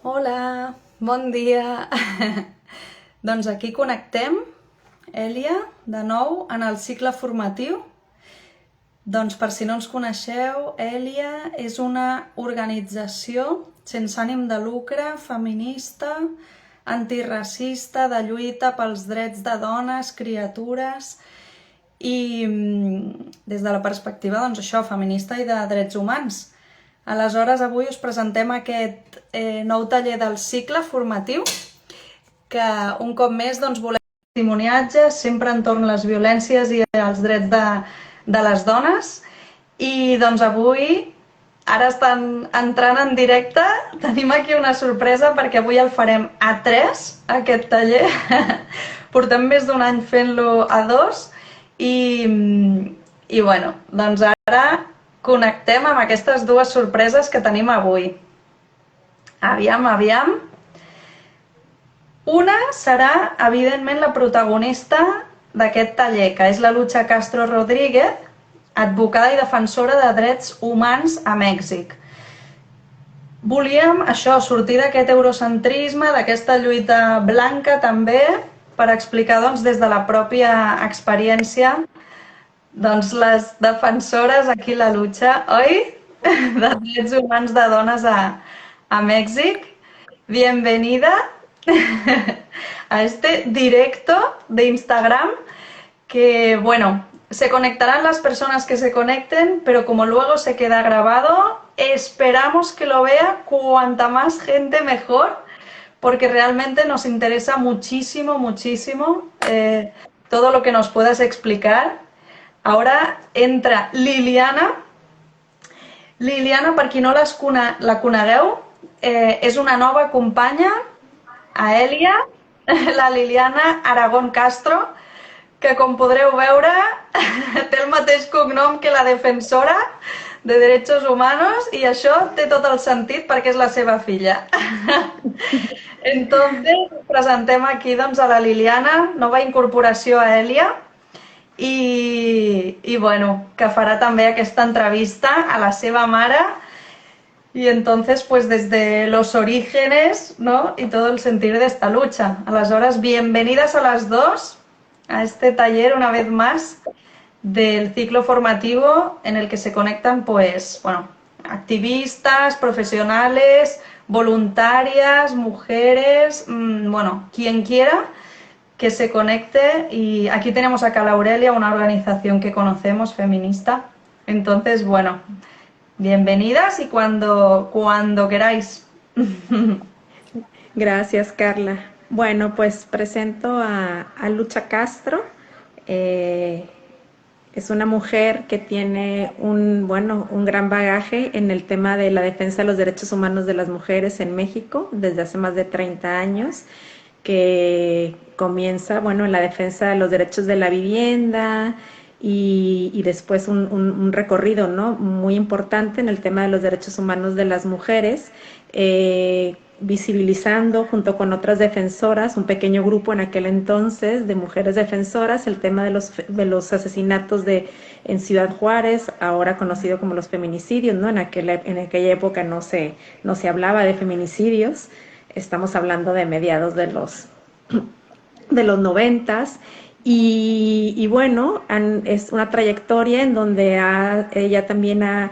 Hola, bon dia. Doncs aquí connectem, Èlia, de nou en el cicle formatiu. Doncs per si no ens coneixeu, Èlia és una organització sense ànim de lucre, feminista, antiracista, de lluita pels drets de dones, criatures i des de la perspectiva, doncs això, feminista i de drets humans. Aleshores, avui us presentem aquest nou taller del cicle formatiu que un cop més doncs, volem testimoniatges sempre entorn les violències i els drets de les dones. I doncs avui, ara estan entrant en directe, tenim aquí una sorpresa perquè avui el farem a 3, aquest taller. Portem més d'un any fent-lo a 2 i bueno, doncs ara connectem amb aquestes dues sorpreses que tenim avui. Aviam, aviam. Una serà, evidentment, la protagonista d'aquest taller, que és la Lucha Castro Rodríguez, advocada i defensora de drets humans a Mèxic. Volíem, això, sortir d'aquest eurocentrisme, d'aquesta lluita blanca també, per explicar doncs, des de la pròpia experiència doncs, les defensores aquí la lucha, oi? De drets humans de dones a Mèxic. Bienvenida a este directo de Instagram que, bueno, se conectarán las personas que se conecten, pero como luego se queda grabado, esperamos que lo vea cuanta más gente mejor, porque realmente nos interesa muchísimo, muchísimo todo lo que nos puedas explicar. Ahora entra Liliana. Liliana, per qui no la conegueu, és una nova companya a Èlia, la Liliana Aragón Castro, que com podreu veure té el mateix cognom que la defensora de Derechos Humanos i això té tot el sentit perquè és la seva filla. Entonces, presentem aquí doncs, a la Liliana, nova incorporació a Èlia, i bueno, que farà també aquesta entrevista a la seva mare y entonces pues desde los orígenes, ¿no? Y todo el sentir de esta lucha. A las horas, bienvenidas a las dos a este taller una vez más del ciclo formativo en el que se conectan pues, bueno, activistas, profesionales, voluntarias, mujeres, bueno, quien quiera que se conecte. Y aquí tenemos acá a Aurelia, una organización que conocemos, feminista. Entonces, bueno, bienvenidas y cuando queráis. Gracias, Carla. Bueno, pues presento a Lucha Castro. Es una mujer que tiene un gran bagaje en el tema de la defensa de los derechos humanos de las mujeres en México desde hace más de 30 años, que comienza, en la defensa de los derechos de la vivienda y después un recorrido, ¿no?, muy importante en el tema de los derechos humanos de las mujeres, visibilizando junto con otras defensoras, un pequeño grupo en aquel entonces de mujeres defensoras, el tema de los asesinatos en Ciudad Juárez, ahora conocido como los feminicidios, ¿no? En aquella época no se hablaba de feminicidios. Estamos hablando de mediados de los 90s. Y bueno, es una trayectoria en donde ella también ha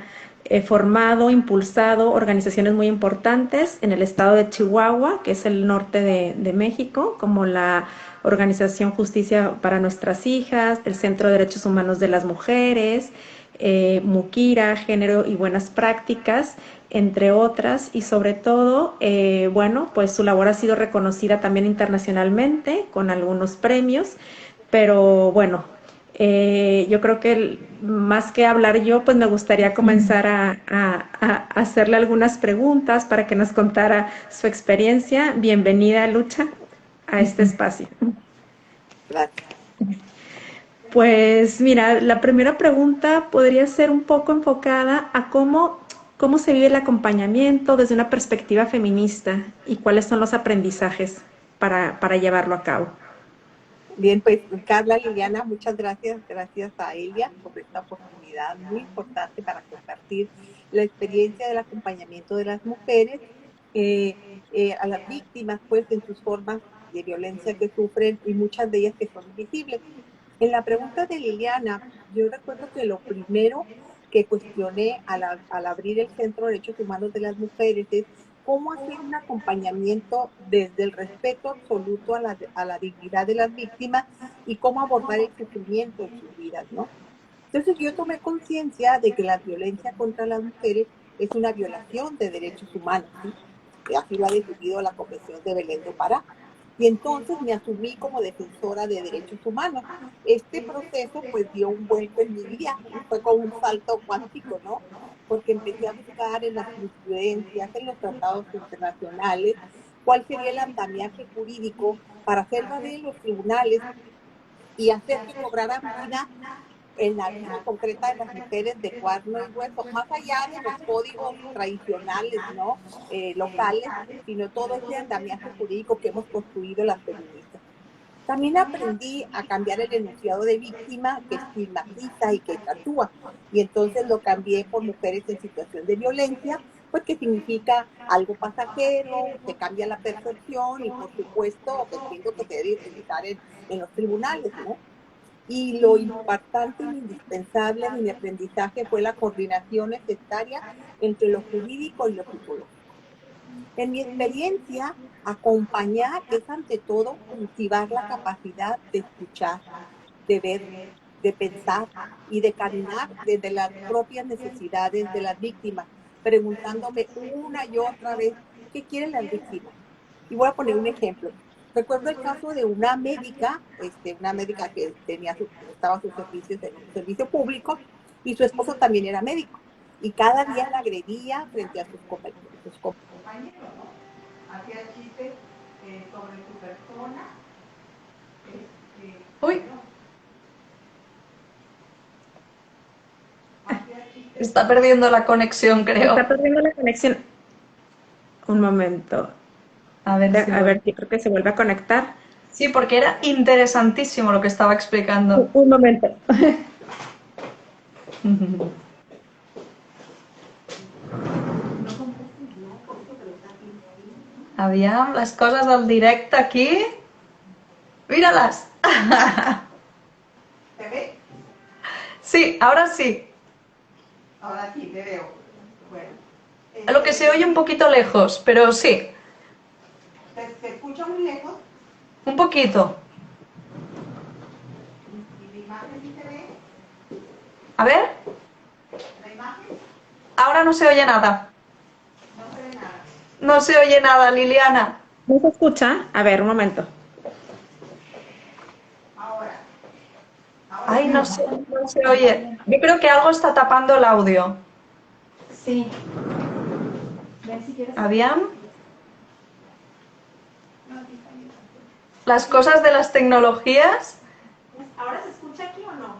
formado, impulsado organizaciones muy importantes en el estado de Chihuahua, que es el norte de México, como la Organización Justicia para Nuestras Hijas, el Centro de Derechos Humanos de las Mujeres, Mukira, Género y Buenas Prácticas, entre otras, y sobre todo, pues su labor ha sido reconocida también internacionalmente con algunos premios, pero bueno, yo creo que más que hablar yo, pues me gustaría comenzar a hacerle algunas preguntas para que nos contara su experiencia. Bienvenida, Lucha, a este espacio. Gracias. Pues mira, la primera pregunta podría ser un poco enfocada a cómo se vive el acompañamiento desde una perspectiva feminista y cuáles son los aprendizajes para llevarlo a cabo. Bien, pues Carla, Liliana, muchas gracias. Gracias a Elia por esta oportunidad muy importante para compartir la experiencia del acompañamiento de las mujeres a las víctimas, pues, en sus formas de violencia que sufren y muchas de ellas que son invisibles. En la pregunta de Liliana, yo recuerdo que lo primero que cuestioné al abrir el Centro de Derechos Humanos de las Mujeres es cómo hacer un acompañamiento desde el respeto absoluto a la dignidad de las víctimas y cómo abordar el sufrimiento en sus vidas, ¿no? Entonces yo tomé conciencia de que la violencia contra las mujeres es una violación de derechos humanos, ¿sí? Y así lo ha definido la Convención de Belén do Pará. Y entonces me asumí como defensora de derechos humanos. Este proceso pues dio un vuelco en mi vida, fue como un salto cuántico, ¿no? Porque empecé a buscar en las jurisprudencias, en los tratados internacionales, cuál sería el andamiaje jurídico para hacer valer los tribunales y hacer que cobraran vida en la vida concreta de las mujeres de carne y hueso, más allá de los códigos tradicionales, ¿no? Locales, sino todo ese andamiaje jurídico que hemos construido las feministas. También aprendí a cambiar el enunciado de víctima que estigmatiza y que tatúa, y entonces lo cambié por mujeres en situación de violencia, pues que significa algo pasajero, que cambia la percepción y por supuesto que entiendo que se debe utilizar en los tribunales, ¿no? Y lo impactante y indispensable en mi aprendizaje fue la coordinación necesaria entre lo jurídico y lo psicológico. En mi experiencia, acompañar es ante todo cultivar la capacidad de escuchar, de ver, de pensar y de caminar desde las propias necesidades de las víctimas, preguntándome una y otra vez, ¿qué quieren las víctimas? Y voy a poner un ejemplo. Recuerdo el caso de una médica que estaba a sus servicios en un servicio público y su esposo también era médico. Y cada día la agredía frente a sus compañeros, ¿no? Hacía chistes sobre su persona. Uy, está perdiendo la conexión, creo. Está perdiendo la conexión. Un momento. A ver si A ver, yo creo que se vuelve a conectar. Sí, porque era interesantísimo lo que estaba explicando. Un momento. Aviam, les coses del directe aquí. Míralas. ¿Te ves? Sí, ahora sí. Ahora sí, te veo. Bueno. Lo que se oye un poquito lejos, pero sí. ¿Se escucha muy lejos? Un poquito. ¿Y la imagen sí se ve? A ver. ¿La imagen? Ahora no se oye nada. No se ve nada. No se oye nada, Liliana. ¿No se escucha? A ver, un momento. Ahora. Ay, no se oye. Yo creo que algo está tapando el audio. Sí. Aviam. Las cosas de las tecnologías. ¿Ahora se escucha aquí o no?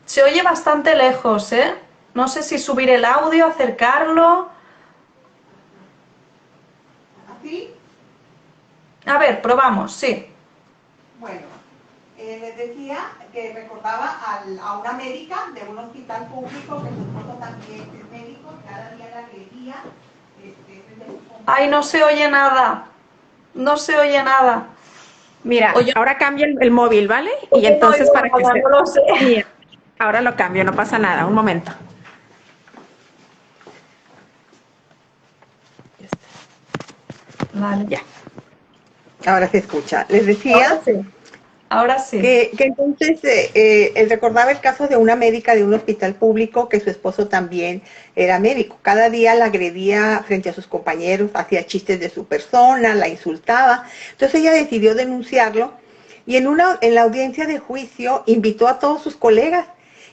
Se oye bastante lejos, ¿eh? No sé si subir el audio, acercarlo. ¿Así? A ver, probamos, sí. Bueno, les decía que recordaba a una médica de un hospital público, que su esposo también es médico, cada día la agredía. Ay, no se oye nada. No se oye nada. Mira, Oye, ahora cambio el móvil, ¿vale? Y oye, entonces no, para que no lo sé. Sí, ahora lo cambio, no pasa nada. Un momento. Vale. Ya. Ahora se escucha. Les decía Ahora sí. Ahora sí. que entonces recordaba el caso de una médica de un hospital público que su esposo también era médico. Cada día la agredía frente a sus compañeros, hacía chistes de su persona, la insultaba. Entonces ella decidió denunciarlo y en la audiencia de juicio invitó a todos sus colegas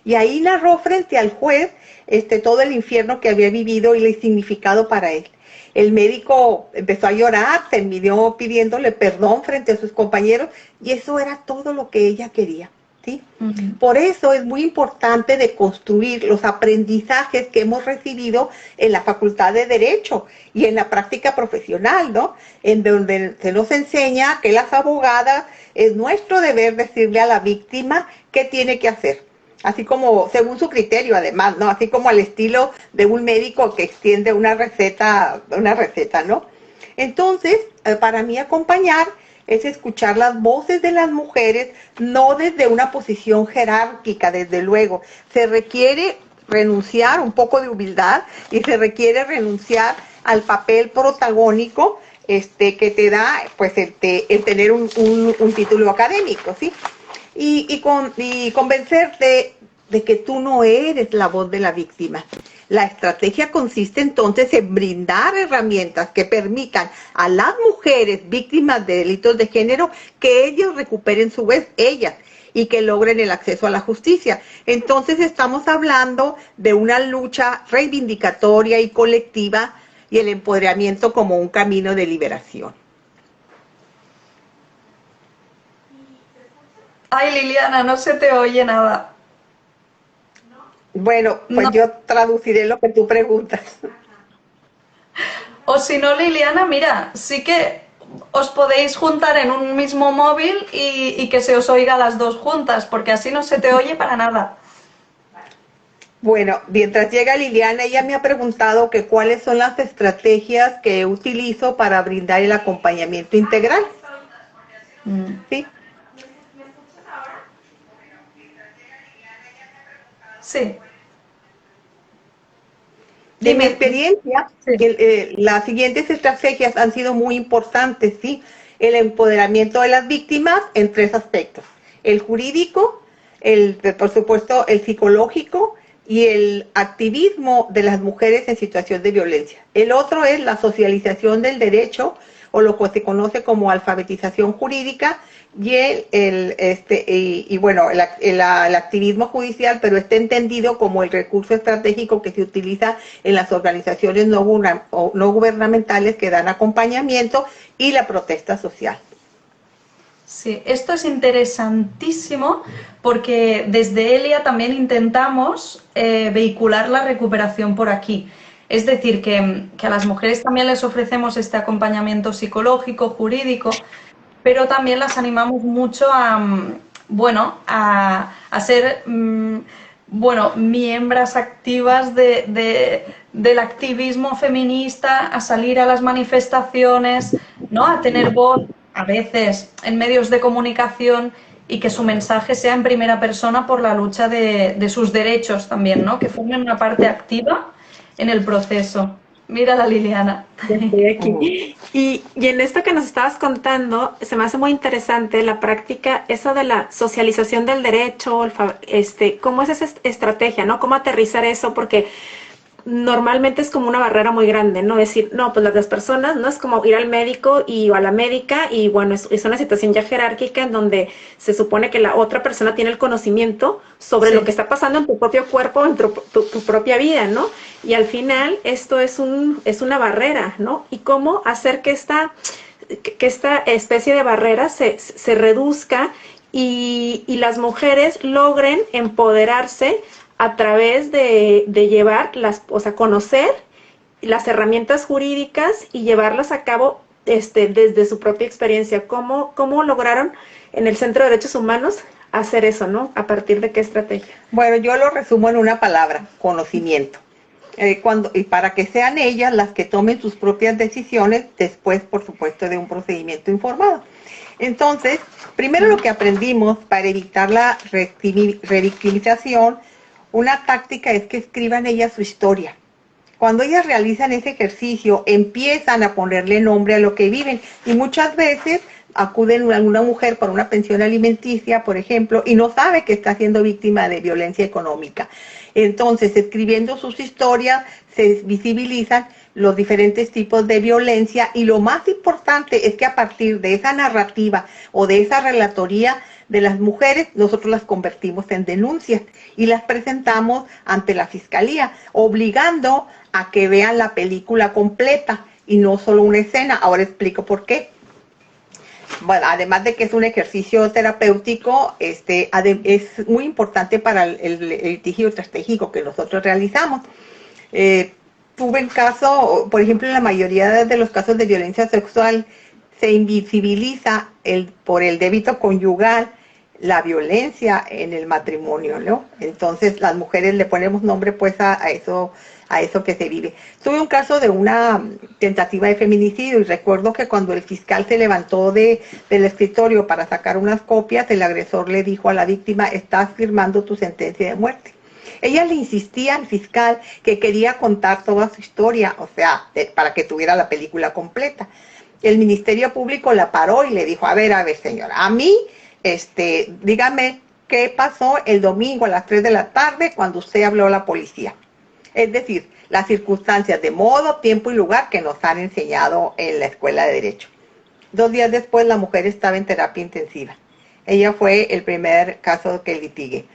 y ahí narró frente al juez todo el infierno que había vivido y el significado para él. El médico empezó a llorar, terminó pidiéndole perdón frente a sus compañeros y eso era todo lo que ella quería, ¿sí? Por eso es muy importante de construir los aprendizajes que hemos recibido en la Facultad de Derecho y en la práctica profesional, ¿no? En donde se nos enseña que las abogadas es nuestro deber decirle a la víctima qué tiene que hacer. Así como, según su criterio además, ¿no? Así como al estilo de un médico que extiende una receta, ¿no? Entonces, para mí acompañar es escuchar las voces de las mujeres, no desde una posición jerárquica, desde luego. Se requiere renunciar un poco de humildad y se requiere renunciar al papel protagónico que te da pues el tener un título académico, ¿sí? Y convencerte de que tú no eres la voz de la víctima. La estrategia consiste entonces en brindar herramientas que permitan a las mujeres víctimas de delitos de género que ellas recuperen su vez ellas y que logren el acceso a la justicia. Entonces estamos hablando de una lucha reivindicatoria y colectiva y el empoderamiento como un camino de liberación. Ay, Liliana, no se te oye nada. Bueno, pues No. yo traduciré lo que tú preguntas. O si no, Liliana, mira, sí que os podéis juntar en un mismo móvil y que se os oiga las dos juntas, porque así no se te oye para nada. Bueno, mientras llega Liliana, ella me ha preguntado que cuáles son las estrategias que utilizo para brindar el acompañamiento integral. ¿Sí? Sí. De mi Dime. experiencia, Sí. las siguientes estrategias han sido muy importantes, ¿sí? El empoderamiento de las víctimas en 3 aspectos: el jurídico, por supuesto, el psicológico y el activismo de las mujeres en situación de violencia. El otro es la socialización del derecho, o lo que se conoce como alfabetización jurídica, y bueno, el activismo judicial, pero está entendido como el recurso estratégico que se utiliza en las organizaciones no gubernamentales que dan acompañamiento, y la protesta social. Sí, esto es interesantísimo porque desde ELIA también intentamos vehicular la recuperación por aquí. Es decir, que a las mujeres también les ofrecemos este acompañamiento psicológico, jurídico, pero también las animamos mucho bueno, a ser, bueno, miembros activas del activismo feminista, a salir a las manifestaciones, ¿no? A tener voz, a veces, en medios de comunicación y que su mensaje sea en primera persona por la lucha de sus derechos también, ¿no? Que formen una parte activa en el proceso. Mira la Liliana. Ya estoy aquí. Y en esto que nos estabas contando, se me hace muy interesante la práctica, eso de la socialización del derecho, cómo es esa estrategia, ¿no? Cómo aterrizar eso, porque normalmente es como una barrera muy grande, ¿no? Decir, no, pues las personas, ¿no? Es como ir al médico o a la médica y bueno, es una situación ya jerárquica en donde se supone que la otra persona tiene el conocimiento sobre Sí. lo que está pasando en tu propio cuerpo, en tu propia vida, ¿no? Y al final esto es una barrera, ¿no? Y cómo hacer que esta especie de barrera se reduzca y las mujeres logren empoderarse a través de llevar o sea, conocer las herramientas jurídicas y llevarlas a cabo desde su propia experiencia. ¿Cómo lograron en el Centro de Derechos Humanos hacer eso, ¿no? ¿A partir de qué estrategia? Bueno, yo lo resumo en una palabra: conocimiento. Y para que sean ellas las que tomen sus propias decisiones, después, por supuesto, de un procedimiento informado. Entonces, primero lo que aprendimos para evitar la revictimización, una táctica es que escriban ellas su historia. Cuando ellas realizan ese ejercicio, empiezan a ponerle nombre a lo que viven, y muchas veces acuden a una mujer por una pensión alimenticia, por ejemplo, y no sabe que está siendo víctima de violencia económica. Entonces, escribiendo sus historias, se visibilizan los diferentes tipos de violencia, y lo más importante es que a partir de esa narrativa o de esa relatoría de las mujeres, nosotros las convertimos en denuncias y las presentamos ante la fiscalía, obligando a que vean la película completa y no solo una escena. Ahora explico por qué. Bueno, además de que es un ejercicio terapéutico, es muy importante para el litigio estratégico que nosotros realizamos. Tuve el caso, por ejemplo, en la mayoría de los casos de violencia sexual, se invisibiliza por el débito conyugal la violencia en el matrimonio, ¿no? Entonces las mujeres le ponemos nombre pues a a eso que se vive. Tuve un caso de una tentativa de feminicidio y recuerdo que cuando el fiscal se levantó del escritorio para sacar unas copias, el agresor le dijo a la víctima, estás firmando tu sentencia de muerte. Ella le insistía al fiscal que quería contar toda su historia, o sea, para que tuviera la película completa. El Ministerio Público la paró y le dijo, a ver, señora, a mí, dígame qué pasó el domingo a las 3 de la tarde cuando usted habló a la policía. Es decir, las circunstancias de modo, tiempo y lugar que nos han enseñado en la Escuela de Derecho. 2 días después la mujer estaba en terapia intensiva. Ella fue el primer caso que litigué.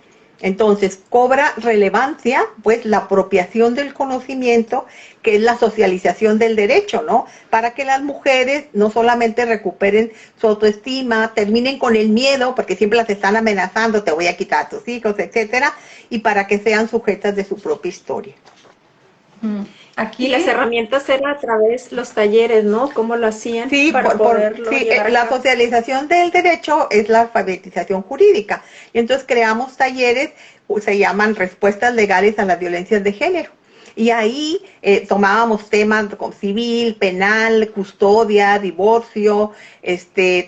Entonces, cobra relevancia, pues, la apropiación del conocimiento, que es la socialización del derecho, ¿no? Para que las mujeres no solamente recuperen su autoestima, terminen con el miedo, porque siempre las están amenazando, te voy a quitar a tus hijos, etcétera, y para que sean sujetas de su propia historia. Aquí las herramientas eran a través de los talleres, ¿no? ¿Cómo lo hacían? Sí, la socialización del derecho es la alfabetización jurídica. Y entonces creamos talleres, se llaman respuestas legales a las violencias de género. Y ahí tomábamos temas como civil, penal, custodia, divorcio,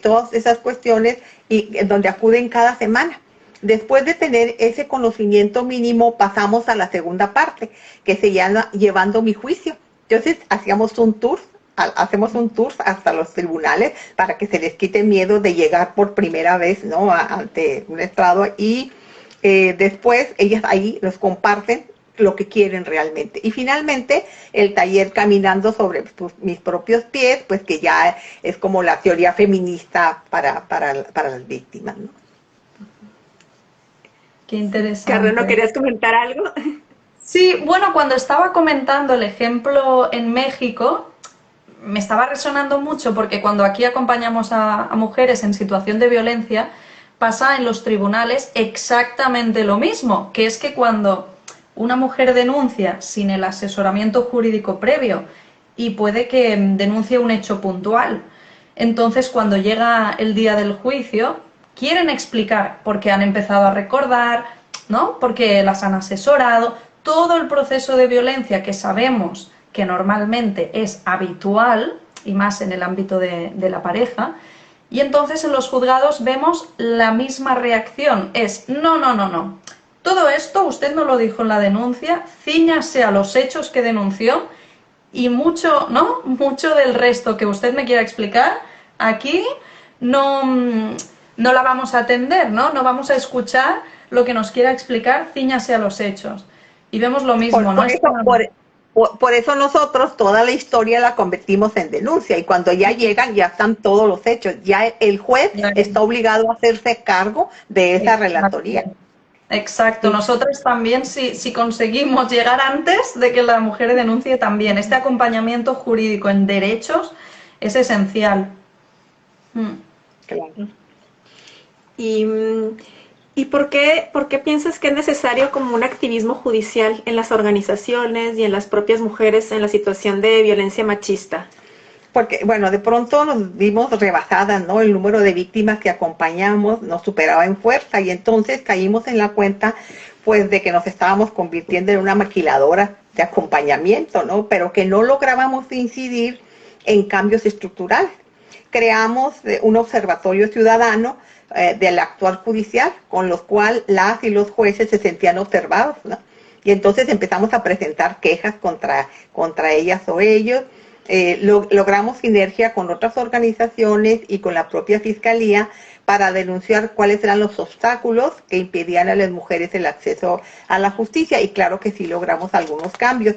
todas esas cuestiones, y donde acuden cada semana. Después de tener ese conocimiento mínimo, pasamos a la segunda parte, que se llama Llevando mi juicio. Entonces, hacemos un tour hasta los tribunales para que se les quite miedo de llegar por primera vez, ¿no?, ante un estrado, y después ellas ahí nos comparten lo que quieren realmente. Y finalmente, el taller Caminando sobre mis propios pies, pues que ya es como la teoría feminista para las víctimas, ¿no? Qué interesante. Carmen, ¿no querías comentar algo? Sí, bueno, cuando estaba comentando el ejemplo en México, me estaba resonando mucho porque cuando aquí acompañamos a mujeres en situación de violencia, pasa en los tribunales exactamente lo mismo, que es que cuando una mujer denuncia sin el asesoramiento jurídico previo y puede que denuncie un hecho puntual, entonces cuando llega el día del juicio, quieren explicar porque han empezado a recordar, ¿no?, porque las han asesorado, todo el proceso de violencia que sabemos que normalmente es habitual, y más en el ámbito de la pareja, y entonces en los juzgados vemos la misma reacción, es no, todo esto usted no lo dijo en la denuncia, cíñase a los hechos que denunció, y mucho del resto que usted me quiera explicar, aquí no la vamos a atender, no vamos a escuchar lo que nos quiera explicar, cíñase a los hechos. Y vemos lo mismo, ¿no? Por eso nosotros toda la historia la convertimos en denuncia, y cuando ya llegan ya están todos los hechos, ya el juez está obligado a hacerse cargo de esa relatoría. Exacto, nosotros también, si conseguimos llegar antes de que la mujer denuncie también, este acompañamiento jurídico en derechos es esencial. Claro. ¿Y por qué piensas que es necesario como un activismo judicial en las organizaciones y en las propias mujeres en la situación de violencia machista? Porque, bueno, de pronto nos vimos rebasadas, ¿no? El número de víctimas que acompañamos nos superaba en fuerza, y entonces caímos en la cuenta, pues, de que nos estábamos convirtiendo en una maquiladora de acompañamiento, ¿no? Pero que no lográbamos incidir en cambios estructurales. Creamos un observatorio ciudadano del actual judicial, con los cuales las y los jueces se sentían observados, ¿no? Y entonces empezamos a presentar quejas contra ellas o ellos. Logramos sinergia con otras organizaciones y con la propia Fiscalía para denunciar cuáles eran los obstáculos que impedían a las mujeres el acceso a la justicia, y claro que sí logramos algunos cambios.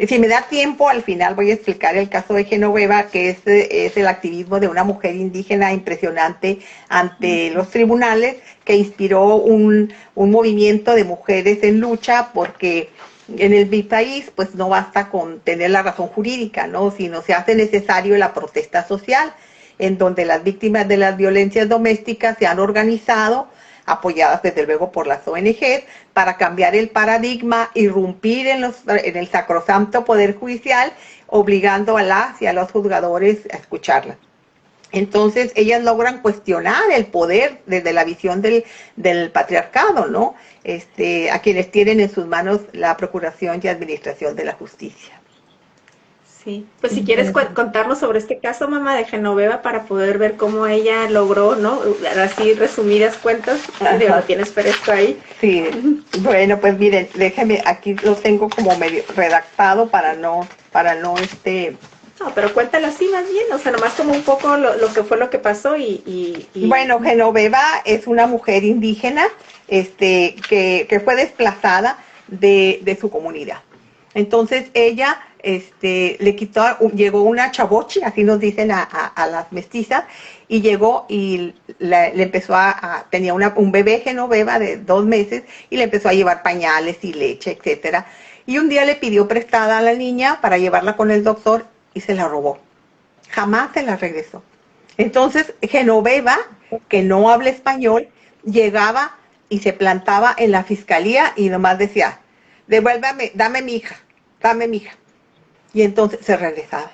Si me da tiempo, al final voy a explicar el caso de Genoveva, que es el activismo de una mujer indígena impresionante ante los tribunales, que inspiró un movimiento de mujeres en lucha, porque en mi país pues no basta con tener la razón jurídica, ¿no?, sino se hace necesario la protesta social, en donde las víctimas de las violencias domésticas se han organizado, apoyadas desde luego por las ONG, para cambiar el paradigma, irrumpir en el sacrosanto poder judicial, obligando a las y a los juzgadores a escucharlas. Entonces, ellas logran cuestionar el poder desde la visión del patriarcado, ¿no? A quienes tienen en sus manos la procuración y administración de la justicia. Sí, pues si quieres contarnos sobre este caso, mamá, de Genoveva, para poder ver cómo ella logró, ¿no? Así resumidas cuentas, lo tienes fresco ahí. Sí, bueno, pues miren, déjenme, aquí lo tengo como medio redactado para no. No, pero cuéntalo así más bien, o sea, nomás como un poco lo que fue lo que pasó y... Bueno, Genoveva es una mujer indígena, que fue desplazada de su comunidad. Entonces ella, llegó una chavochi, así nos dicen a las mestizas, y llegó y le empezó tenía un bebé Genoveva de 2 meses, y le empezó a llevar pañales y leche, etcétera. Y un día le pidió prestada a la niña para llevarla con el doctor y se la robó. Jamás se la regresó. Entonces Genoveva, que no habla español, llegaba y se plantaba en la fiscalía y nomás decía, devuélvame, dame mi hija. Y entonces se regresaba.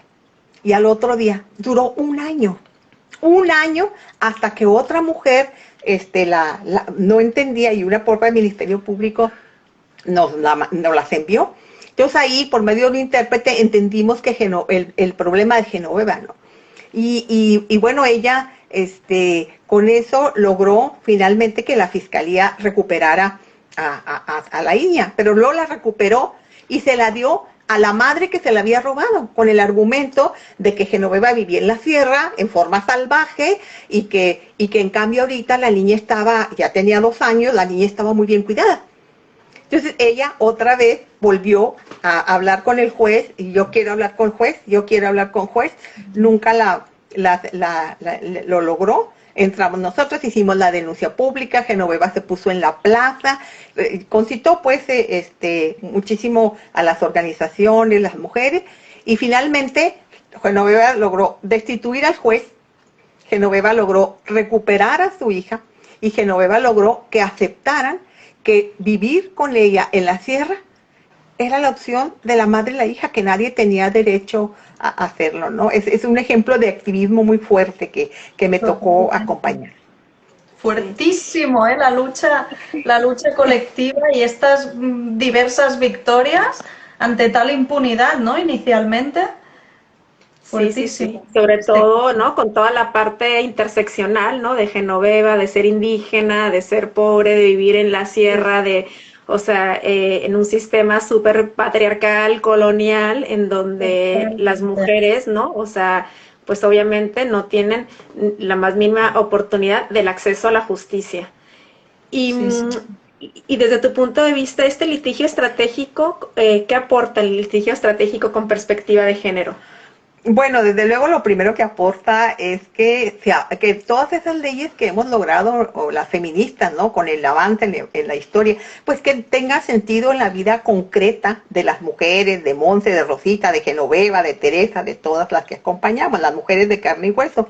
Y al otro día, duró un año hasta que otra mujer no entendía, y una por el Ministerio Público nos las envió. Entonces ahí, por medio de un intérprete, entendimos que el problema de Genoveva, ¿no? Y bueno, ella con eso logró finalmente que la fiscalía recuperara a la niña, pero luego la recuperó y se la dio a la madre que se la había robado, con el argumento de que Genoveva vivía en la sierra en forma salvaje y que en cambio ahorita la niña ya tenía 2 años, la niña estaba muy bien cuidada. Entonces ella otra vez volvió a hablar con el juez, y yo quiero hablar con el juez, nunca lo logró. Entramos nosotros, hicimos la denuncia pública, Genoveva se puso en la plaza, concitó pues muchísimo a las organizaciones, las mujeres, y finalmente Genoveva logró destituir al juez, Genoveva logró recuperar a su hija, y Genoveva logró que aceptaran que vivir con ella en la sierra era la opción de la madre y la hija, que nadie tenía derecho a hacerlo, ¿no? Es un ejemplo de activismo muy fuerte que me tocó acompañar. Fuertísimo, la lucha colectiva y estas diversas victorias ante tal impunidad, ¿no? Inicialmente. Fuertísimo. Sí. Sobre todo, ¿no? Con toda la parte interseccional, ¿no? De Genoveva, de ser indígena, de ser pobre, de vivir en la sierra, o sea, en un sistema súper patriarcal, colonial, en donde las mujeres, ¿no? O sea, pues obviamente no tienen la más mínima oportunidad del acceso a la justicia. Y desde tu punto de vista, este litigio estratégico, ¿qué aporta el litigio estratégico con perspectiva de género? Bueno, desde luego lo primero que aporta es que todas esas leyes que hemos logrado, o las feministas, ¿no? Con el avance en la historia, pues que tenga sentido en la vida concreta de las mujeres, de Monse, de Rosita, de Genoveva, de Teresa, de todas las que acompañamos, las mujeres de carne y hueso.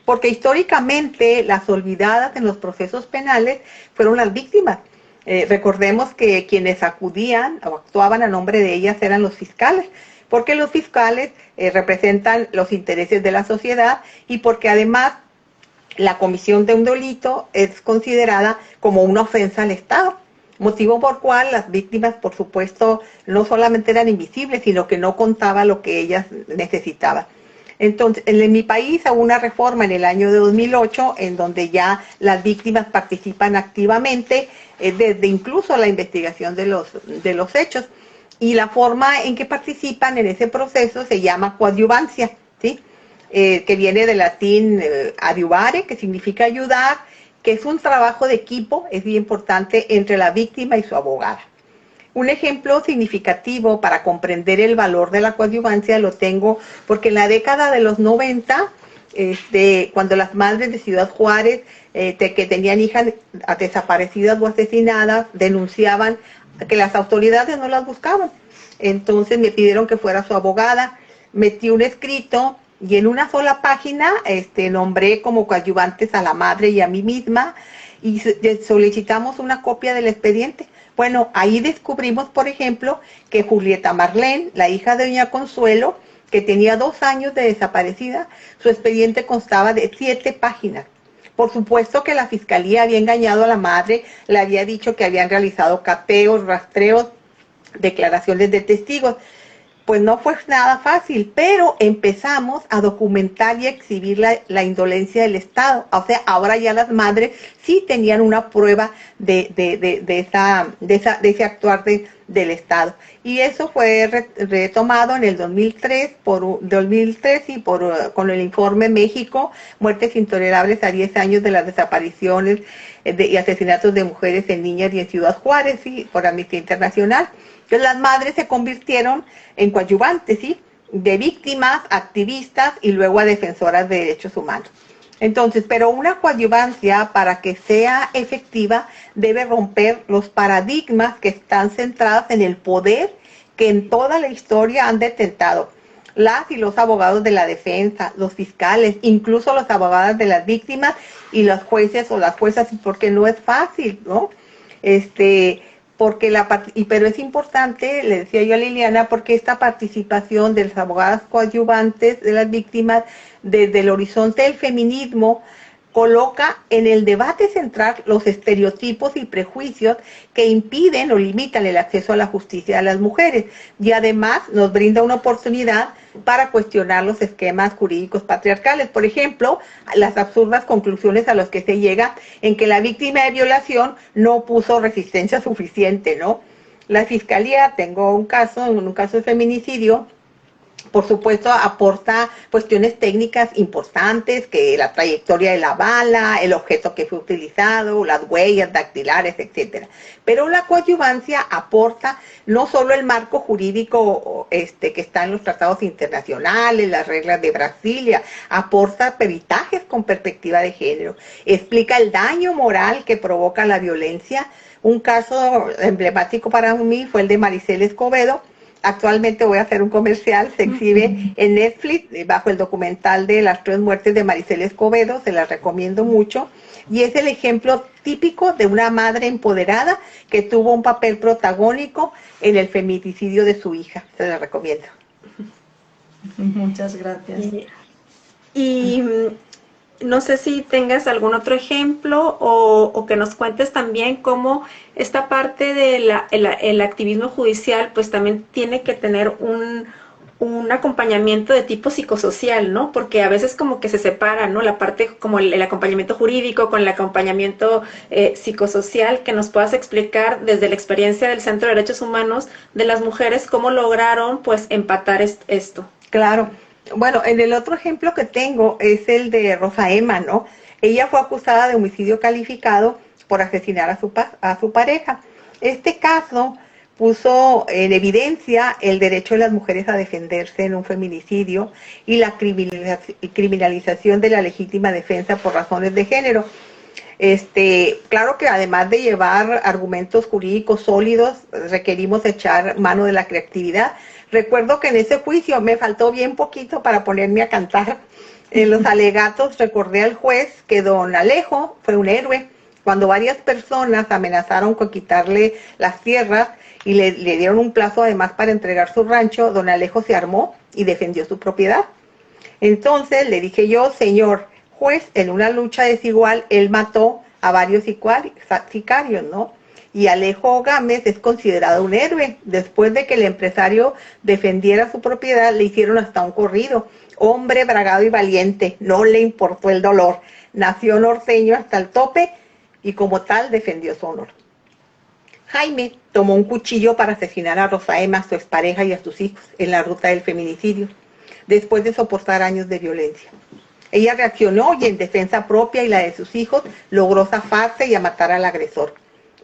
Porque históricamente las olvidadas en los procesos penales fueron las víctimas. Recordemos que quienes acudían o actuaban a nombre de ellas eran los fiscales, porque los fiscales representan los intereses de la sociedad, y porque además la comisión de un delito es considerada como una ofensa al Estado, motivo por cual las víctimas, por supuesto, no solamente eran invisibles, sino que no contaba lo que ellas necesitaban. Entonces, en mi país hubo una reforma en el año de 2008 en donde ya las víctimas participan activamente desde incluso la investigación de los hechos. Y la forma en que participan en ese proceso se llama coadyuvancia, ¿sí? Que viene del latín adiuvare, que significa ayudar, que es un trabajo de equipo, es bien importante, entre la víctima y su abogada. Un ejemplo significativo para comprender el valor de la coadyuvancia lo tengo porque en la década de los 90, cuando las madres de Ciudad Juárez, que tenían hijas desaparecidas o asesinadas, denunciaban que las autoridades no las buscaban. Entonces me pidieron que fuera su abogada, metí un escrito y en una sola página nombré como coadyuvantes a la madre y a mí misma, y solicitamos una copia del expediente. Bueno, ahí descubrimos, por ejemplo, que Julieta Marlén, la hija de doña Consuelo, que tenía 2 años de desaparecida, su expediente constaba de 7 páginas. Por supuesto que la fiscalía había engañado a la madre, le había dicho que habían realizado cateos, rastreos, declaraciones de testigos. Pues no fue nada fácil, pero empezamos a documentar y exhibir la indolencia del Estado. O sea, ahora ya las madres sí tenían una prueba de ese actuar del Estado. Y eso fue retomado en el 2003, con el informe México, Muertes Intolerables a 10 años de las desapariciones y asesinatos de mujeres en niñas y en Ciudad Juárez, ¿sí? Por Amnistía Internacional. Entonces las madres se convirtieron en coadyuvantes, ¿sí? De víctimas, activistas y luego a defensoras de derechos humanos. Entonces, pero una coadyuvancia, para que sea efectiva, debe romper los paradigmas que están centrados en el poder que en toda la historia han detentado las y los abogados de la defensa, los fiscales, incluso las abogadas de las víctimas y los jueces o las juezas, porque no es fácil, ¿no? Pero es importante, le decía yo a Liliana, porque esta participación de las abogadas coadyuvantes de las víctimas desde el horizonte del feminismo coloca en el debate central los estereotipos y prejuicios que impiden o limitan el acceso a la justicia de las mujeres, y además nos brinda una oportunidad para cuestionar los esquemas jurídicos patriarcales. Por ejemplo, las absurdas conclusiones a las que se llega en que la víctima de violación no puso resistencia suficiente, ¿no? La fiscalía, tengo un caso de feminicidio, por supuesto, aporta cuestiones técnicas importantes, que la trayectoria de la bala, el objeto que fue utilizado, las huellas dactilares, etcétera. Pero la coadyuvancia aporta no solo el marco jurídico que está en los tratados internacionales, las reglas de Brasilia, aporta peritajes con perspectiva de género, explica el daño moral que provoca la violencia. Un caso emblemático para mí fue el de Maricela Escobedo. Actualmente voy a hacer un comercial, se exhibe en Netflix bajo el documental de las 3 muertes de Maricela Escobedo, se las recomiendo mucho, y es el ejemplo típico de una madre empoderada que tuvo un papel protagónico en el feminicidio de su hija, se la recomiendo. Muchas gracias. Y no sé si tengas algún otro ejemplo o que nos cuentes también cómo esta parte del activismo judicial pues también tiene que tener un acompañamiento de tipo psicosocial, ¿no? Porque a veces como que se separa, ¿no? La parte como el acompañamiento jurídico con el acompañamiento psicosocial, que nos puedas explicar desde la experiencia del Centro de Derechos Humanos de las mujeres cómo lograron pues empatar esto. Claro. Bueno, en el otro ejemplo que tengo es el de Rosa Emma, ¿no? Ella fue acusada de homicidio calificado por asesinar a su pareja. Este caso puso en evidencia el derecho de las mujeres a defenderse en un feminicidio y la criminalización de la legítima defensa por razones de género. Claro que además de llevar argumentos jurídicos sólidos, requerimos echar mano de la creatividad. Recuerdo que en ese juicio me faltó bien poquito para ponerme a cantar. En los alegatos recordé al juez que don Alejo fue un héroe. Cuando varias personas amenazaron con quitarle las tierras y le dieron un plazo además para entregar su rancho, don Alejo se armó y defendió su propiedad. Entonces le dije yo, señor juez, en una lucha desigual, él mató a varios sicarios, ¿no? Y Alejo Gámez es considerado un héroe. Después de que el empresario defendiera su propiedad, le hicieron hasta un corrido. Hombre bragado y valiente, no le importó el dolor. Nació norteño hasta el tope y como tal defendió su honor. Jaime tomó un cuchillo para asesinar a Rosa Emma, a su expareja y a sus hijos en la ruta del feminicidio, después de soportar años de violencia. Ella reaccionó y en defensa propia y la de sus hijos logró zafarse y a matar al agresor.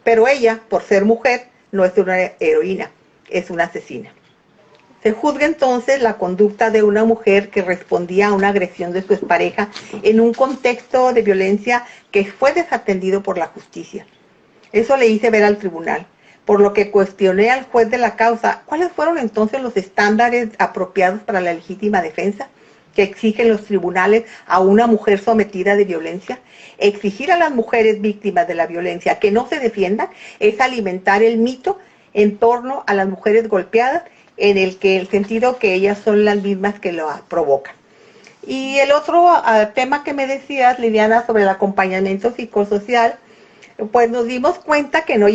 Pero ella, por ser mujer, no es una heroína, es una asesina. Se juzga entonces la conducta de una mujer que respondía a una agresión de su expareja en un contexto de violencia que fue desatendido por la justicia. Eso le hice ver al tribunal, por lo que cuestioné al juez de la causa cuáles fueron entonces los estándares apropiados para la legítima defensa que exigen los tribunales a una mujer sometida de violencia. Exigir a las mujeres víctimas de la violencia que no se defiendan es alimentar el mito en torno a las mujeres golpeadas en el que el sentido que ellas son las mismas que lo provocan. Y el otro tema que me decías, Liliana, sobre el acompañamiento psicosocial, pues nos dimos cuenta que no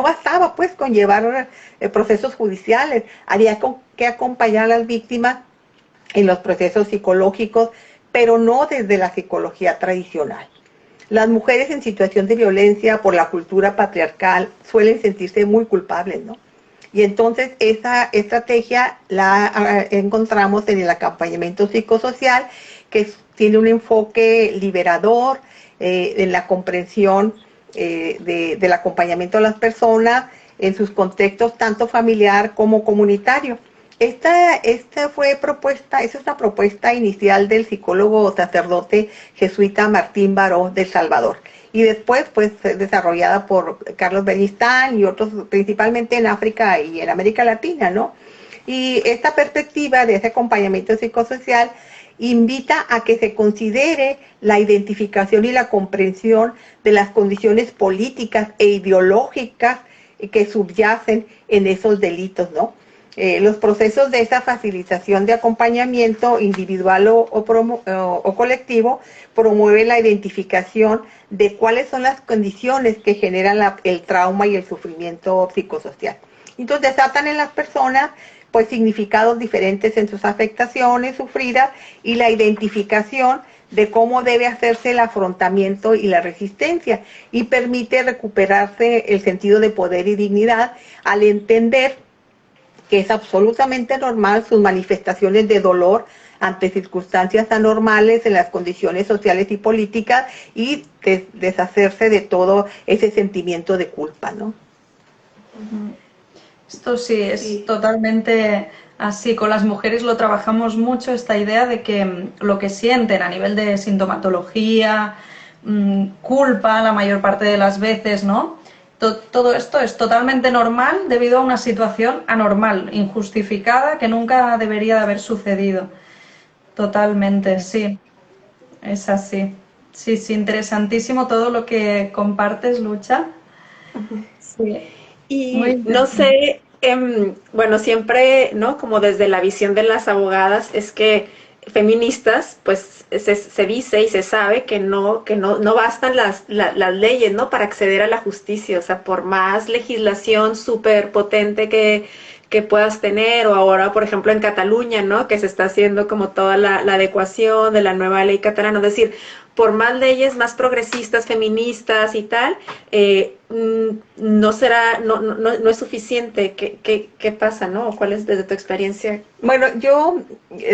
bastaba pues con llevar procesos judiciales, había que acompañar a las víctimas en los procesos psicológicos, pero no desde la psicología tradicional. Las mujeres en situación de violencia por la cultura patriarcal suelen sentirse muy culpables, ¿no? Y entonces esa estrategia la encontramos en el acompañamiento psicosocial, que tiene un enfoque liberador, en la comprensión del acompañamiento a las personas en sus contextos tanto familiar como comunitario. Esta es una propuesta inicial del psicólogo sacerdote jesuita Martín Baró de El Salvador, y después pues desarrollada por Carlos Bellistán y otros, principalmente en África y en América Latina, ¿no? Y esta perspectiva de ese acompañamiento psicosocial invita a que se considere la identificación y la comprensión de las condiciones políticas e ideológicas que subyacen en esos delitos, ¿no? Los procesos de esa facilitación de acompañamiento individual o colectivo promueve la identificación de cuáles son las condiciones que generan el trauma y el sufrimiento psicosocial. Entonces desatan en las personas pues significados diferentes en sus afectaciones sufridas y la identificación de cómo debe hacerse el afrontamiento y la resistencia, y permite recuperarse el sentido de poder y dignidad al entender que es absolutamente normal sus manifestaciones de dolor ante circunstancias anormales en las condiciones sociales y políticas, y deshacerse de todo ese sentimiento de culpa, ¿no? Esto sí, es totalmente así. Con las mujeres lo trabajamos mucho, esta idea de que lo que sienten a nivel de sintomatología, culpa la mayor parte de las veces, ¿no? Todo esto es totalmente normal debido a una situación anormal, injustificada, que nunca debería de haber sucedido. Totalmente, sí, es así. Sí, sí, interesantísimo todo lo que compartes, Lucha. Sí, muy Y no interesante. sé, bueno, siempre, ¿no? Como desde la visión de las abogadas, es que feministas, pues se dice y se sabe que no bastan las leyes, ¿no? Para acceder a la justicia. O sea, por más legislación súper potente que puedas tener, o ahora, por ejemplo, en Cataluña, ¿no? Que se está haciendo como toda la adecuación de la nueva ley catalana. Es decir, por más leyes más progresistas, feministas y tal, no es suficiente. ¿Qué pasa, no? ¿Cuál es desde tu experiencia? Bueno, yo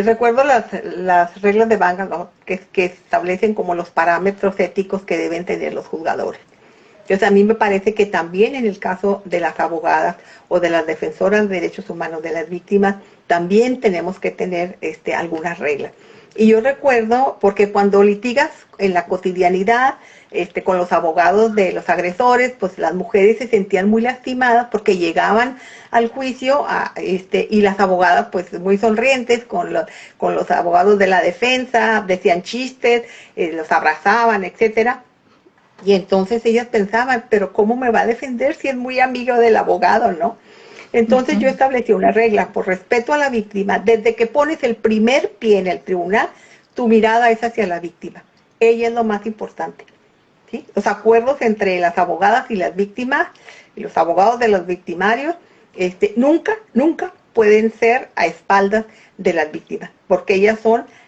recuerdo las reglas de Bangal, ¿no? que establecen como los parámetros éticos que deben tener los juzgadores. Entonces a mí me parece que también en el caso de las abogadas o de las defensoras de derechos humanos de las víctimas, también tenemos que tener algunas reglas. Y yo recuerdo, porque cuando litigas en la cotidianidad con los abogados de los agresores, pues las mujeres se sentían muy lastimadas porque llegaban al juicio y las abogadas pues muy sonrientes con los abogados de la defensa, decían chistes, los abrazaban, etcétera. Y entonces ellas pensaban, pero ¿cómo me va a defender si es muy amigo del abogado, no? Entonces yo establecí una regla: por respeto a la víctima, desde que pones el primer pie en el tribunal, tu mirada es hacia la víctima. Ella es lo más importante, ¿sí? Los acuerdos entre las abogadas y las víctimas, y los abogados de los victimarios, nunca pueden ser a espaldas de las víctimas, porque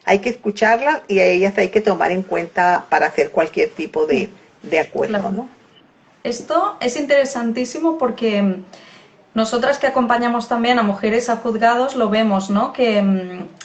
hay que escucharlas y a ellas hay que tomar en cuenta para hacer cualquier tipo de acuerdo, Claro. ¿no? Esto es interesantísimo porque nosotras que acompañamos también a mujeres a juzgados lo vemos, ¿no? Que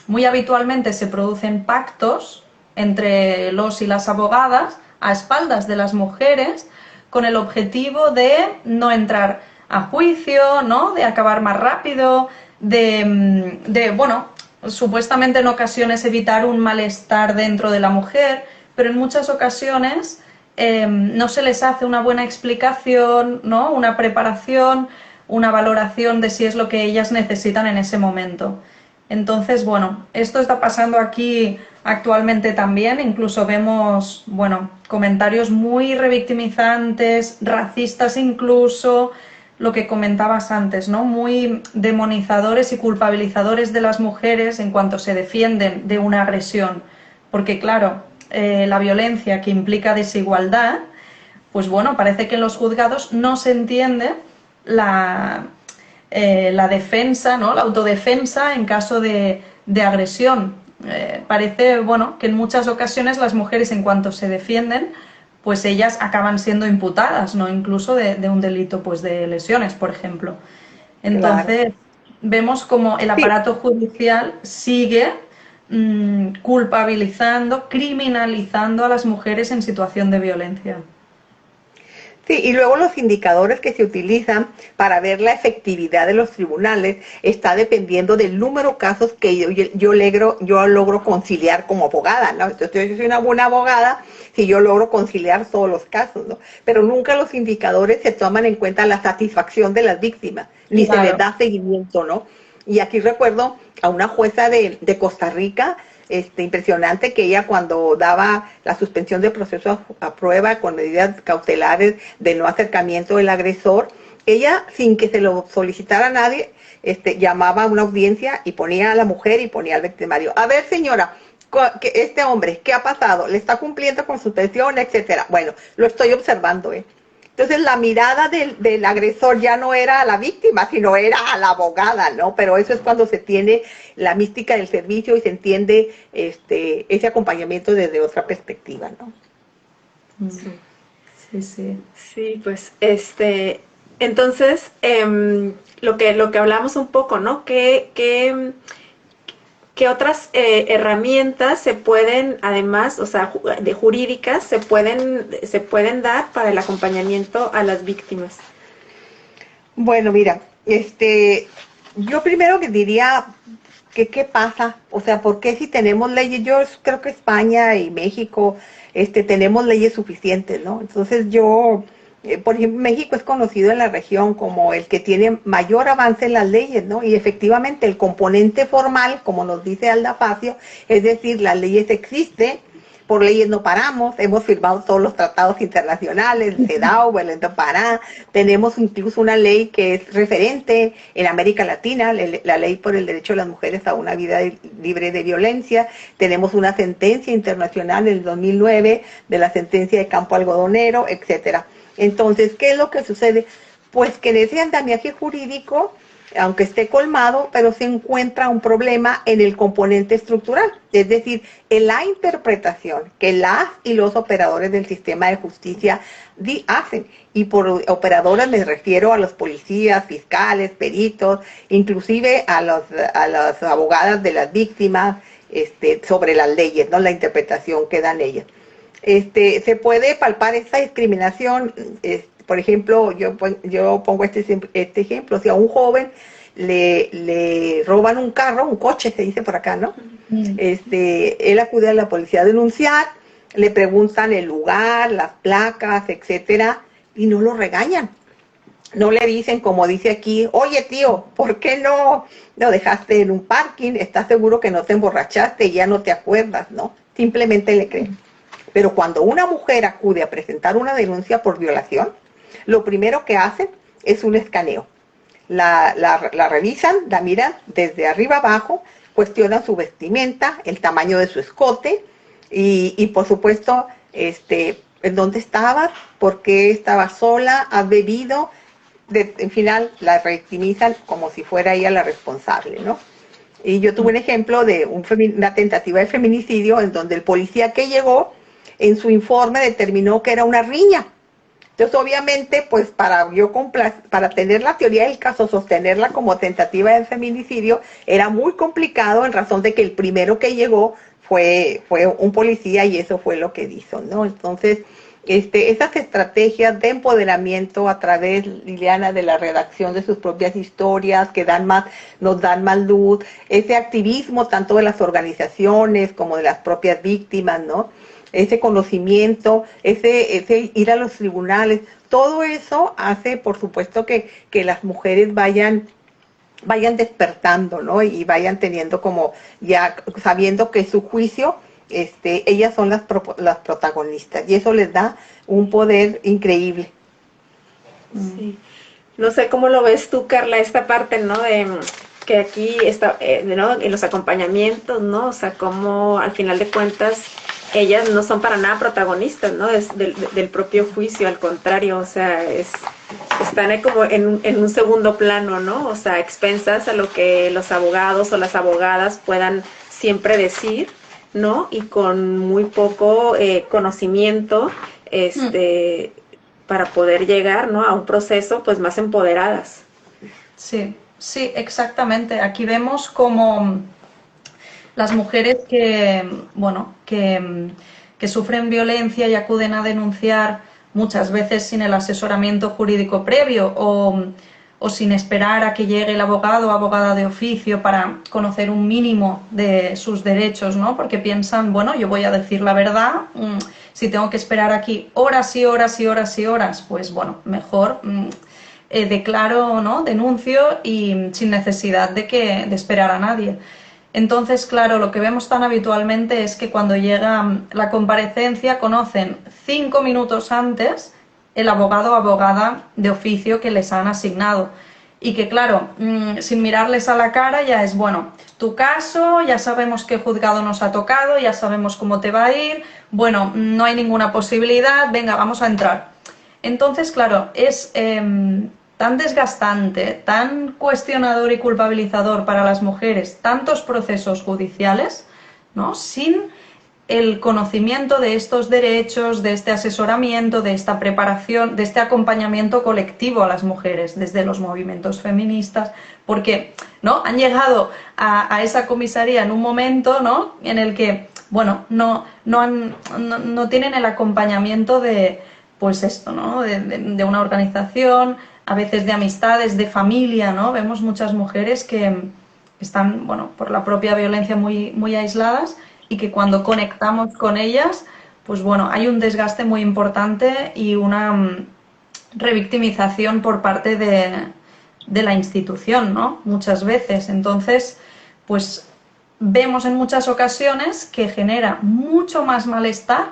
muy habitualmente se producen pactos entre los y las abogadas a espaldas de las mujeres con el objetivo de no entrar a juicio, ¿no? De acabar más rápido, bueno, supuestamente en ocasiones evitar un malestar dentro de la mujer, pero en muchas ocasiones no se les hace una buena explicación, ¿no? Una preparación, una valoración de si es lo que ellas necesitan en ese momento. Entonces, bueno, esto está pasando aquí actualmente también. Incluso vemos, bueno, comentarios muy revictimizantes, racistas incluso, lo que comentabas antes, ¿no? Muy demonizadores y culpabilizadores de las mujeres en cuanto se defienden de una agresión. Porque claro, la violencia que implica desigualdad, pues bueno, parece que en los juzgados no se entiende la defensa, ¿no? La autodefensa en caso de agresión. Parece, bueno, que en muchas ocasiones las mujeres, en cuanto se defienden, pues ellas acaban siendo imputadas, ¿no? Incluso de un delito, pues de lesiones, por ejemplo. Claro. Entonces, vemos como el Sí, aparato judicial sigue culpabilizando, criminalizando a las mujeres en situación de violencia. sí, y luego los indicadores que se utilizan para ver la efectividad de los tribunales está dependiendo del número de casos que yo logro conciliar como abogada, ¿no? Entonces yo soy una buena abogada si yo logro conciliar todos los casos, ¿no? Pero nunca los indicadores se toman en cuenta la satisfacción de las víctimas, ni se les Claro. da seguimiento, ¿no? Y aquí recuerdo a una jueza de Costa Rica, impresionante, que ella cuando daba la suspensión de proceso a prueba con medidas cautelares de no acercamiento del agresor, ella, sin que se lo solicitara a nadie, llamaba a una audiencia y ponía a la mujer y ponía al victimario. A ver, señora, que este hombre, ¿qué ha pasado? ¿Le está cumpliendo con suspensión, etcétera? Bueno, lo estoy observando, ¿eh? Entonces la mirada del agresor ya no era a la víctima, sino era a la abogada, ¿no? Pero eso es cuando se tiene la mística del servicio y se entiende ese acompañamiento desde otra perspectiva, ¿no? Sí. Sí, sí. Sí, pues, entonces, lo que hablamos un poco, ¿no? ¿Qué otras herramientas se pueden, además, o sea, de jurídicas, se pueden dar para el acompañamiento a las víctimas? Bueno, mira, yo primero que diría que qué pasa, o sea, ¿por qué si tenemos leyes? Yo creo que España y México, tenemos leyes suficientes, ¿no? Entonces por ejemplo, México es conocido en la región como el que tiene mayor avance en las leyes, ¿no? Y efectivamente el componente formal, como nos dice Alda Facio, es decir, las leyes existen, por leyes no paramos, hemos firmado todos los tratados internacionales, el CEDAW, el ENTOPARÁ, tenemos incluso una ley que es referente en América Latina, la ley por el derecho de las mujeres a una vida libre de violencia, tenemos una sentencia internacional en el 2009 de la sentencia de Campo Algodonero, etcétera. Entonces, ¿qué es lo que sucede? Pues que en ese andamiaje jurídico, aunque esté colmado, pero se encuentra un problema en el componente estructural, es decir, en la interpretación que las y los operadores del sistema de justicia hacen. Y por operadores me refiero a los policías, fiscales, peritos, inclusive a las abogadas de las víctimas, sobre las leyes, ¿no? La interpretación que dan ellas. Se puede palpar esta discriminación, por ejemplo, yo pongo este ejemplo, si a un joven le roban un carro, un coche se dice por acá, ¿no? Él acude a la policía a denunciar, le preguntan el lugar, las placas, etcétera, y no lo regañan. No le dicen, como dice aquí, oye tío, ¿por qué no lo dejaste en un parking? ¿Estás seguro que no te emborrachaste y ya no te acuerdas, no? Simplemente le creen. Pero cuando una mujer acude a presentar una denuncia por violación, lo primero que hacen es un escaneo. La revisan, la miran desde arriba abajo, cuestionan su vestimenta, el tamaño de su escote y por supuesto, en dónde estabas, por qué estabas sola, has bebido. En final, la revictimizan como si fuera ella la responsable, ¿no? Y yo tuve un ejemplo de una tentativa de feminicidio en donde el policía que llegó en su informe determinó que era una riña. Entonces, obviamente, pues para tener la teoría del caso, sostenerla como tentativa de feminicidio, era muy complicado en razón de que el primero que llegó fue un policía y eso fue lo que hizo, ¿no? Entonces, esas estrategias de empoderamiento a través, Liliana, de la redacción de sus propias historias, que nos dan más luz, ese activismo tanto de las organizaciones como de las propias víctimas, ¿no? Ese conocimiento, ese ir a los tribunales, todo eso hace, por supuesto, que las mujeres vayan despertando, ¿no? Y vayan teniendo como ya sabiendo que su juicio, ellas son las protagonistas y eso les da un poder increíble. Sí. No sé cómo lo ves tú, Carla, esta parte, ¿no? De que aquí está, ¿no? En los acompañamientos, ¿no? O sea, cómo al final de cuentas ellas no son para nada protagonistas, ¿no? Del propio juicio, al contrario, o sea, están como en un segundo plano, ¿no? O sea, expensas a lo que los abogados o las abogadas puedan siempre decir, ¿no? Y con muy poco conocimiento, para poder llegar, ¿no? A un proceso, pues, más empoderadas. Sí, sí, exactamente. Aquí vemos como las mujeres que, bueno, que sufren violencia y acuden a denunciar muchas veces sin el asesoramiento jurídico previo o sin esperar a que llegue el abogado o abogada de oficio para conocer un mínimo de sus derechos, ¿no? Porque piensan, bueno, yo voy a decir la verdad, si tengo que esperar aquí horas y horas y horas y horas, pues bueno, mejor declaro, ¿no? Denuncio y sin necesidad de esperar a nadie. Entonces, claro, lo que vemos tan habitualmente es que cuando llega la comparecencia conocen 5 minutos antes el abogado o abogada de oficio que les han asignado. Y que, claro, sin mirarles a la cara ya es, bueno, tu caso, ya sabemos qué juzgado nos ha tocado, ya sabemos cómo te va a ir, bueno, no hay ninguna posibilidad, venga, vamos a entrar. Entonces, claro, es tan desgastante, tan cuestionador y culpabilizador para las mujeres, tantos procesos judiciales, ¿no? Sin el conocimiento de estos derechos, de este asesoramiento, de esta preparación, de este acompañamiento colectivo a las mujeres desde los movimientos feministas, porque, ¿no? Han llegado a esa comisaría en un momento, ¿no? En el que, bueno, no tienen el acompañamiento de, pues esto, ¿no? De una organización, a veces de amistades, de familia, ¿no? Vemos muchas mujeres que están, bueno, por la propia violencia muy, muy aisladas y que cuando conectamos con ellas, pues bueno, hay un desgaste muy importante y una revictimización por parte de la institución, ¿no? Muchas veces. Entonces, pues vemos en muchas ocasiones que genera mucho más malestar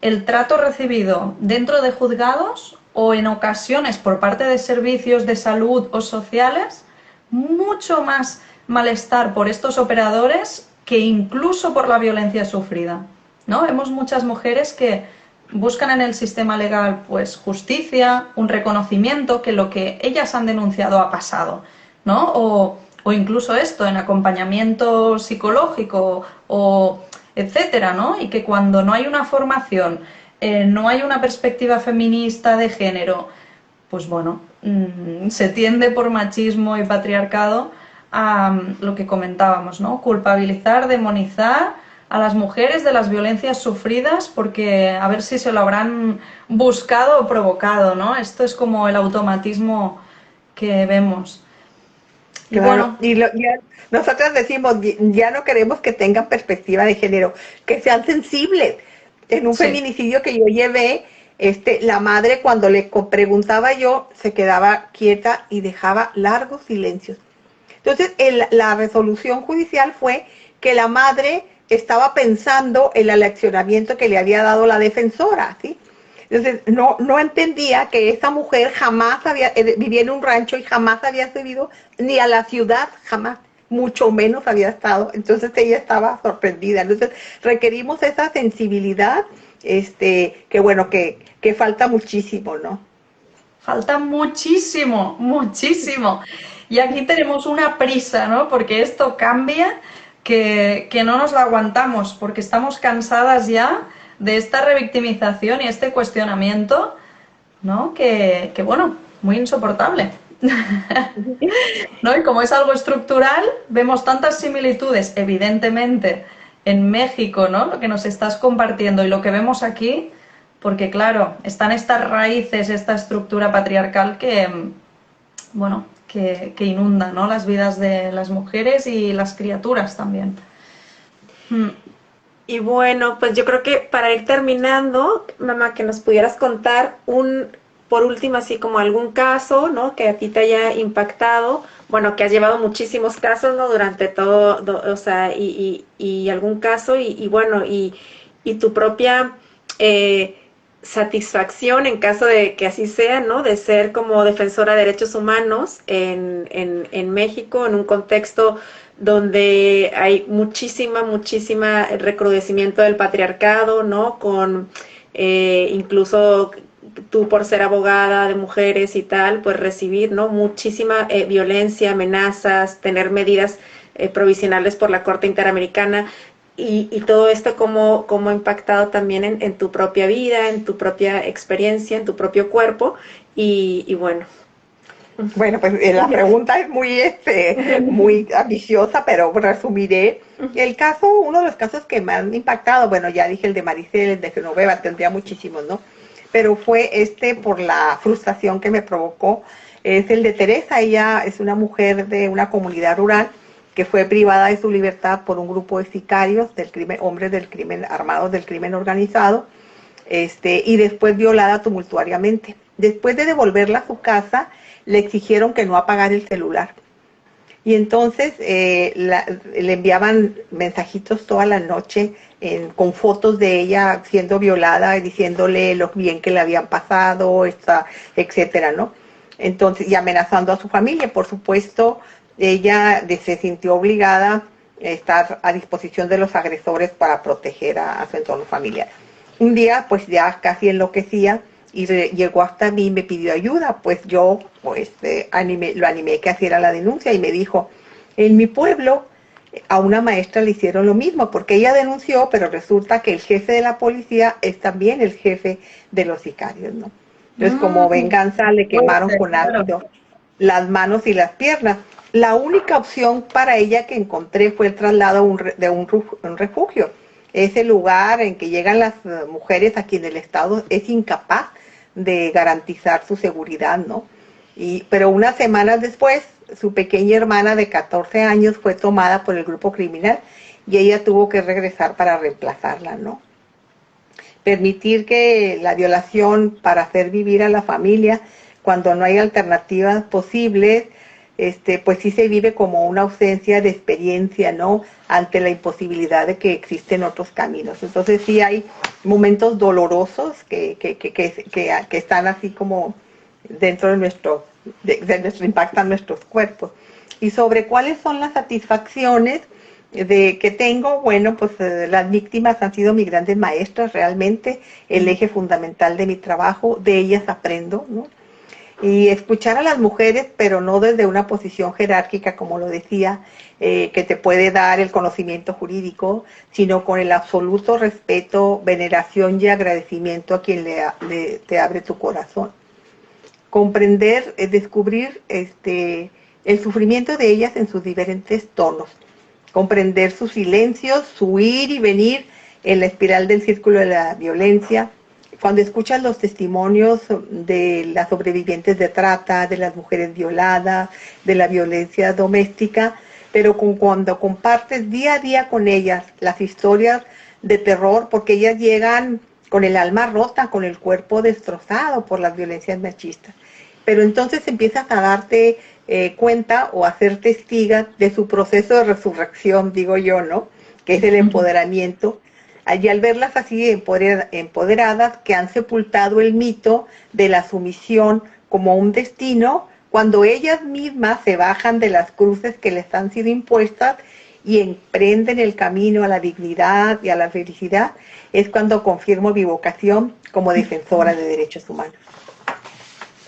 el trato recibido dentro de juzgados o en ocasiones por parte de servicios de salud o sociales, mucho más malestar por estos operadores que incluso por la violencia sufrida, ¿no? Vemos muchas mujeres que buscan en el sistema legal pues justicia, un reconocimiento que lo que ellas han denunciado ha pasado, ¿no? O incluso esto en acompañamiento psicológico o etcétera, ¿no? Y que cuando no hay una formación, no hay una perspectiva feminista de género, pues bueno, se tiende por machismo y patriarcado a lo que comentábamos, ¿no? Culpabilizar, demonizar a las mujeres de las violencias sufridas porque a ver si se lo habrán buscado o provocado, ¿no? Esto es como el automatismo que vemos. Y Claro, bueno, ya, nosotras decimos, ya no queremos que tengan perspectiva de género, que sean sensibles. En un sí, feminicidio que yo llevé, la madre cuando le preguntaba yo, se quedaba quieta y dejaba largos silencios. Entonces, la resolución judicial fue que la madre estaba pensando en el aleccionamiento que le había dado la defensora, ¿sí? Entonces, no entendía que esa mujer jamás vivía en un rancho y jamás había subido ni a la ciudad, jamás, mucho menos había estado. Entonces, ella estaba sorprendida. Entonces, requerimos esa sensibilidad, que bueno, que falta muchísimo, ¿no? falta muchísimo, muchísimo. Y aquí tenemos una prisa, ¿no? Porque esto cambia que no nos la aguantamos, porque estamos cansadas ya de esta revictimización y este cuestionamiento, ¿no? Que bueno, muy insoportable. ¿No? Y como es algo estructural, vemos tantas similitudes, evidentemente, en México, ¿no? Lo que nos estás compartiendo y lo que vemos aquí, porque claro, están estas raíces, esta estructura patriarcal que, bueno, que inunda, ¿no? Las vidas de las mujeres y las criaturas también. Y bueno, pues yo creo que para ir terminando, mamá, que nos pudieras contar por último, así como algún caso, ¿no? Que a ti te haya impactado, bueno, que has llevado muchísimos casos, ¿no? Durante todo, o sea, y algún caso, y bueno, y tu propia satisfacción, en caso de que así sea, ¿no? De ser como defensora de derechos humanos en México, en un contexto donde hay muchísima recrudecimiento del patriarcado, ¿no? Con incluso tú por ser abogada de mujeres y tal, pues recibir, ¿no? Muchísima violencia, amenazas, tener medidas provisionales por la Corte Interamericana. Y todo esto cómo ha impactado también en tu propia vida, en tu propia experiencia, en tu propio cuerpo, y bueno. Bueno, pues la pregunta es muy ambiciosa, pero resumiré. El caso, uno de los casos que me han impactado, bueno, ya dije el de Maricel, el de Genoveva, tendría muchísimos, ¿no? Pero fue por la frustración que me provocó, es el de Teresa. Ella es una mujer de una comunidad rural que fue privada de su libertad por un grupo de sicarios del crimen, hombres del crimen armados del crimen organizado, y después violada tumultuariamente. Después de devolverla a su casa, le exigieron que no apagara el celular. Y entonces le enviaban mensajitos toda la noche con fotos de ella siendo violada y diciéndole lo bien que le habían pasado, etcétera, ¿no? Entonces, y amenazando a su familia. Por supuesto, ella se sintió obligada a estar a disposición de los agresores para proteger a su entorno familiar. Un día, pues ya casi enloquecía, y llegó hasta mí y me pidió ayuda. Pues yo lo animé que hiciera la denuncia, y me dijo, en mi pueblo a una maestra le hicieron lo mismo, porque ella denunció, pero resulta que el jefe de la policía es también el jefe de los sicarios, ¿no? Entonces, como venganza, le quemaron con ácido las manos y las piernas. La única opción para ella que encontré fue el traslado de un refugio. Ese lugar en que llegan las mujeres a quien el Estado es incapaz de garantizar su seguridad, ¿no? Pero unas semanas después, su pequeña hermana de 14 años fue tomada por el grupo criminal y ella tuvo que regresar para reemplazarla, ¿no? Permitir que la violación para hacer vivir a la familia cuando no hay alternativas posibles, pues sí se vive como una ausencia de experiencia, ¿no? Ante la imposibilidad de que existen otros caminos. Entonces sí hay momentos dolorosos que están así como dentro de nuestro impactan nuestros cuerpos. Y sobre cuáles son las satisfacciones que tengo, bueno, pues las víctimas han sido mis grandes maestras, realmente el eje fundamental de mi trabajo, de ellas aprendo, ¿no? Y escuchar a las mujeres, pero no desde una posición jerárquica, como lo decía, que te puede dar el conocimiento jurídico, sino con el absoluto respeto, veneración y agradecimiento a quien te abre tu corazón. Comprender, descubrir el sufrimiento de ellas en sus diferentes tonos, comprender sus silencios, su ir y venir en la espiral del círculo de la violencia. Cuando escuchas los testimonios de las sobrevivientes de trata, de las mujeres violadas, de la violencia doméstica, pero cuando compartes día a día con ellas las historias de terror, porque ellas llegan con el alma rota, con el cuerpo destrozado por las violencias machistas. Pero entonces empiezas a darte cuenta o a ser testiga de su proceso de resurrección, digo yo, ¿no? Que es el empoderamiento. Y al verlas así empoderadas, que han sepultado el mito de la sumisión como un destino, cuando ellas mismas se bajan de las cruces que les han sido impuestas y emprenden el camino a la dignidad y a la felicidad, es cuando confirmo mi vocación como defensora de derechos humanos.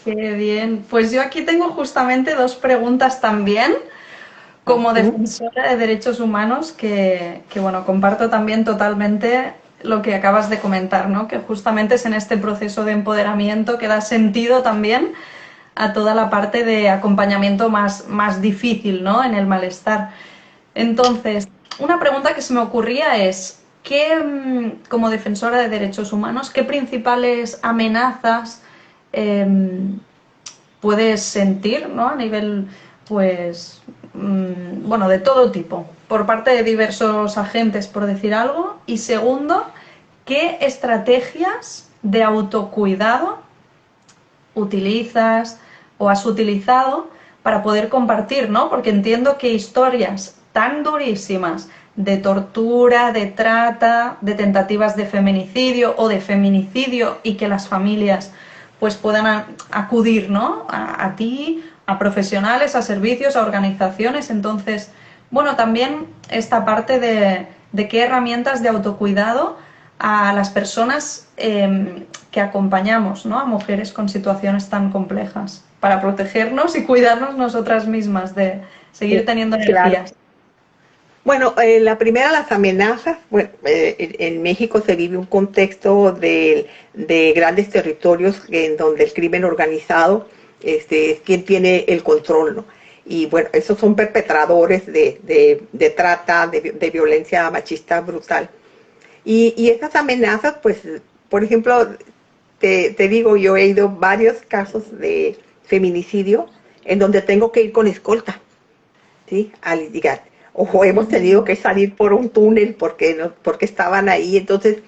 Qué bien. Pues yo aquí tengo justamente dos preguntas también. Como defensora de derechos humanos, que bueno, comparto también totalmente lo que acabas de comentar, ¿no? Que justamente es en este proceso de empoderamiento que da sentido también a toda la parte de acompañamiento más difícil, ¿no? En el malestar. Entonces, una pregunta que se me ocurría es, como defensora de derechos humanos, ¿qué principales amenazas puedes sentir, ¿no? A nivel, pues, bueno, de todo tipo, por parte de diversos agentes, por decir algo? Y segundo, ¿qué estrategias de autocuidado utilizas o has utilizado para poder compartir, ¿no? Porque entiendo que historias tan durísimas de tortura, de trata, de tentativas de feminicidio o de feminicidio, y que las familias pues puedan acudir, ¿no?, a ti, a profesionales, a servicios, a organizaciones. Entonces, bueno, también esta parte de qué herramientas de autocuidado a las personas que acompañamos, ¿no?, a mujeres con situaciones tan complejas, para protegernos y cuidarnos nosotras mismas, de seguir teniendo energías. Claro. Bueno, la primera, las amenazas. Bueno, en México se vive un contexto de grandes territorios en donde el crimen organizado es quien tiene el control, ¿no? Y bueno, esos son perpetradores de trata, de violencia machista brutal. Y esas amenazas, pues, por ejemplo, te digo, yo he ido varios casos de feminicidio en donde tengo que ir con escolta, ¿sí?, a litigar. O hemos tenido que salir por un túnel porque estaban ahí. Entonces,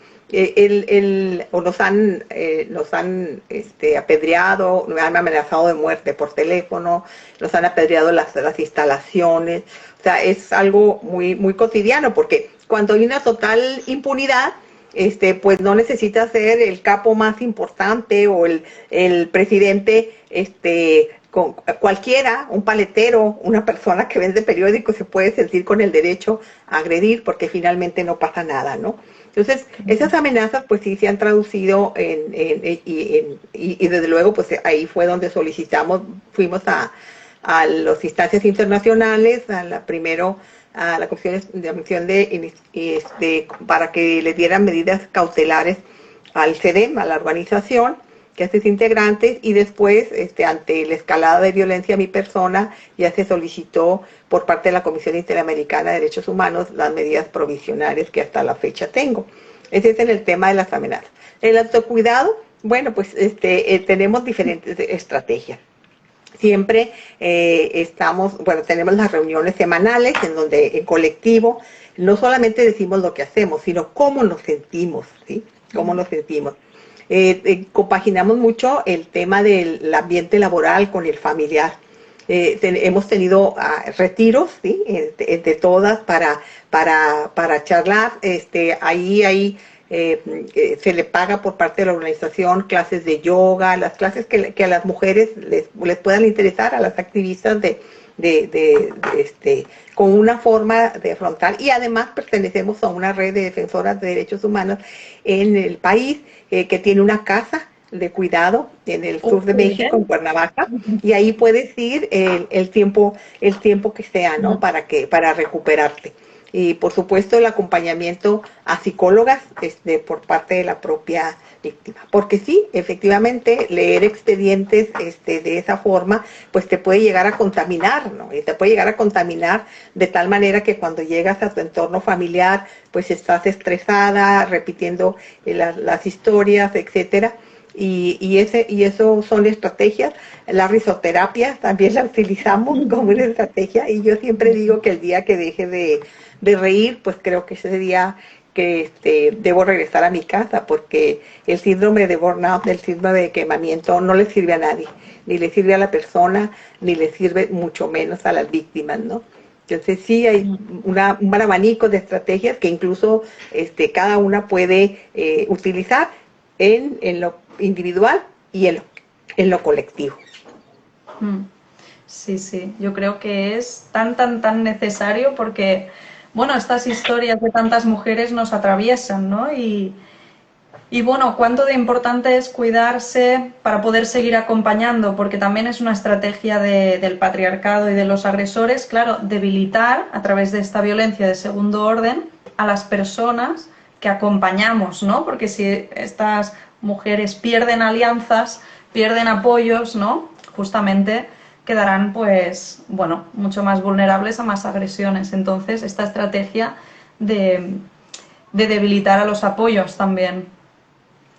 o nos han apedreado, nos han amenazado de muerte por teléfono, nos han apedreado las instalaciones. O sea, es algo muy, muy cotidiano, porque cuando hay una total impunidad, pues no necesita ser el capo más importante o el presidente, con cualquiera, un paletero, una persona que vende periódicos se puede sentir con el derecho a agredir, porque finalmente no pasa nada, ¿no? Entonces, esas amenazas pues sí se han traducido y desde luego pues ahí fue donde fuimos a las instancias internacionales, primero a la Comisión para que le dieran medidas cautelares al CEDEM, a la organización, que hace integrantes, y después, ante la escalada de violencia a mi persona, ya se solicitó por parte de la Comisión Interamericana de Derechos Humanos las medidas provisionales que hasta la fecha tengo. Ese es en el tema de las amenazas. El autocuidado, bueno, pues tenemos diferentes estrategias. Siempre tenemos las reuniones semanales en donde en colectivo no solamente decimos lo que hacemos, sino cómo nos sentimos, ¿sí? Cómo nos sentimos. Compaginamos mucho el tema del ambiente laboral con el familiar. Hemos tenido retiros, ¿sí?, entre todas para charlar. Ahí se le paga por parte de la organización clases de yoga, las clases que a las mujeres les puedan interesar, a las activistas con una forma de afrontar. Y además pertenecemos a una red de defensoras de derechos humanos en el país, que tiene una casa de cuidado en el sur de México, en Cuernavaca, y ahí puedes ir el tiempo que sea, ¿no?, para recuperarte. Y por supuesto el acompañamiento a psicólogas por parte de la propia víctima, porque sí, efectivamente leer expedientes de esa forma pues te puede llegar a contaminar, ¿no? Y te puede llegar a contaminar de tal manera que cuando llegas a tu entorno familiar pues estás estresada, repitiendo las historias, etcétera. Y eso son estrategias. La risoterapia también la utilizamos como una estrategia, y yo siempre digo que el día que deje de reír, pues creo que ese día que debo regresar a mi casa, porque el síndrome de burnout, el síndrome de quemamiento, no le sirve a nadie, ni le sirve a la persona, ni le sirve mucho menos a las víctimas, ¿no? Entonces sí hay un abanico de estrategias que incluso cada una puede utilizar en lo individual y en lo colectivo. Sí, sí, yo creo que es tan necesario, porque, bueno, estas historias de tantas mujeres nos atraviesan, ¿no? Y bueno, cuánto de importante es cuidarse para poder seguir acompañando, porque también es una estrategia del patriarcado y de los agresores, claro, debilitar a través de esta violencia de segundo orden a las personas que acompañamos, ¿no? Porque si estas mujeres pierden alianzas, pierden apoyos, ¿no?, justamente quedarán, pues, bueno, mucho más vulnerables a más agresiones. Entonces, esta estrategia de debilitar a los apoyos también.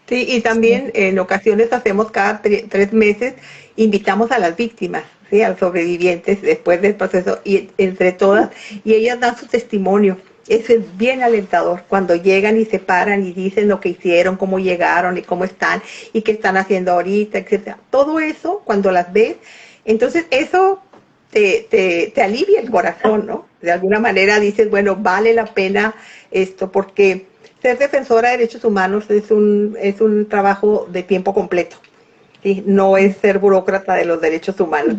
Sí, y también en ocasiones hacemos cada 3 meses, invitamos a las víctimas, ¿sí?, a los sobrevivientes después del proceso, y entre todas, y ellas dan su testimonio. Eso es bien alentador, cuando llegan y se paran y dicen lo que hicieron, cómo llegaron y cómo están y qué están haciendo ahorita, etcétera. Todo eso, cuando las ves, entonces eso te alivia el corazón, ¿no? de alguna manera dices, bueno, vale la pena esto, porque ser defensora de derechos humanos es un trabajo de tiempo completo. ¿Sí? No es ser burócrata de los derechos humanos.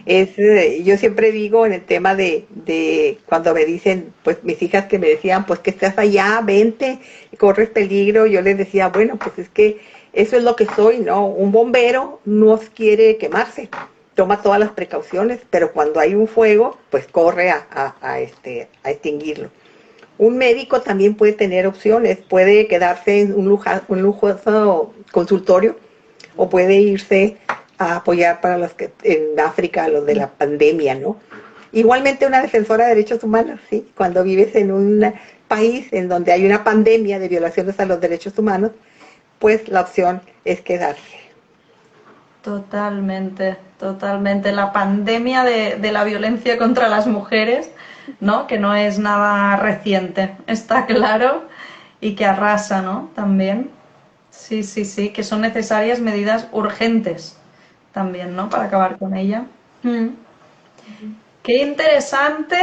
Yo siempre digo en el tema de cuando me dicen, pues mis hijas que me decían, pues que estás allá, vente, corres peligro, yo les decía, bueno, pues es que eso es lo que soy, ¿no? Un bombero no quiere quemarse, toma todas las precauciones, pero cuando hay un fuego, pues corre a extinguirlo. Un médico también puede tener opciones, puede quedarse en un lujoso consultorio o puede irse a apoyar para los que en África, los de la pandemia, ¿no? Igualmente una defensora de derechos humanos, ¿sí? Cuando vives en un país en donde hay una pandemia de violaciones a los derechos humanos, pues la opción es quedarse. Totalmente, totalmente. La pandemia de la violencia contra las mujeres, ¿no? Que no es nada reciente, está claro, y que arrasa, ¿no? También. Sí, sí, sí, que son necesarias medidas urgentes también, ¿no? Para acabar con ella. Mm. Qué interesante,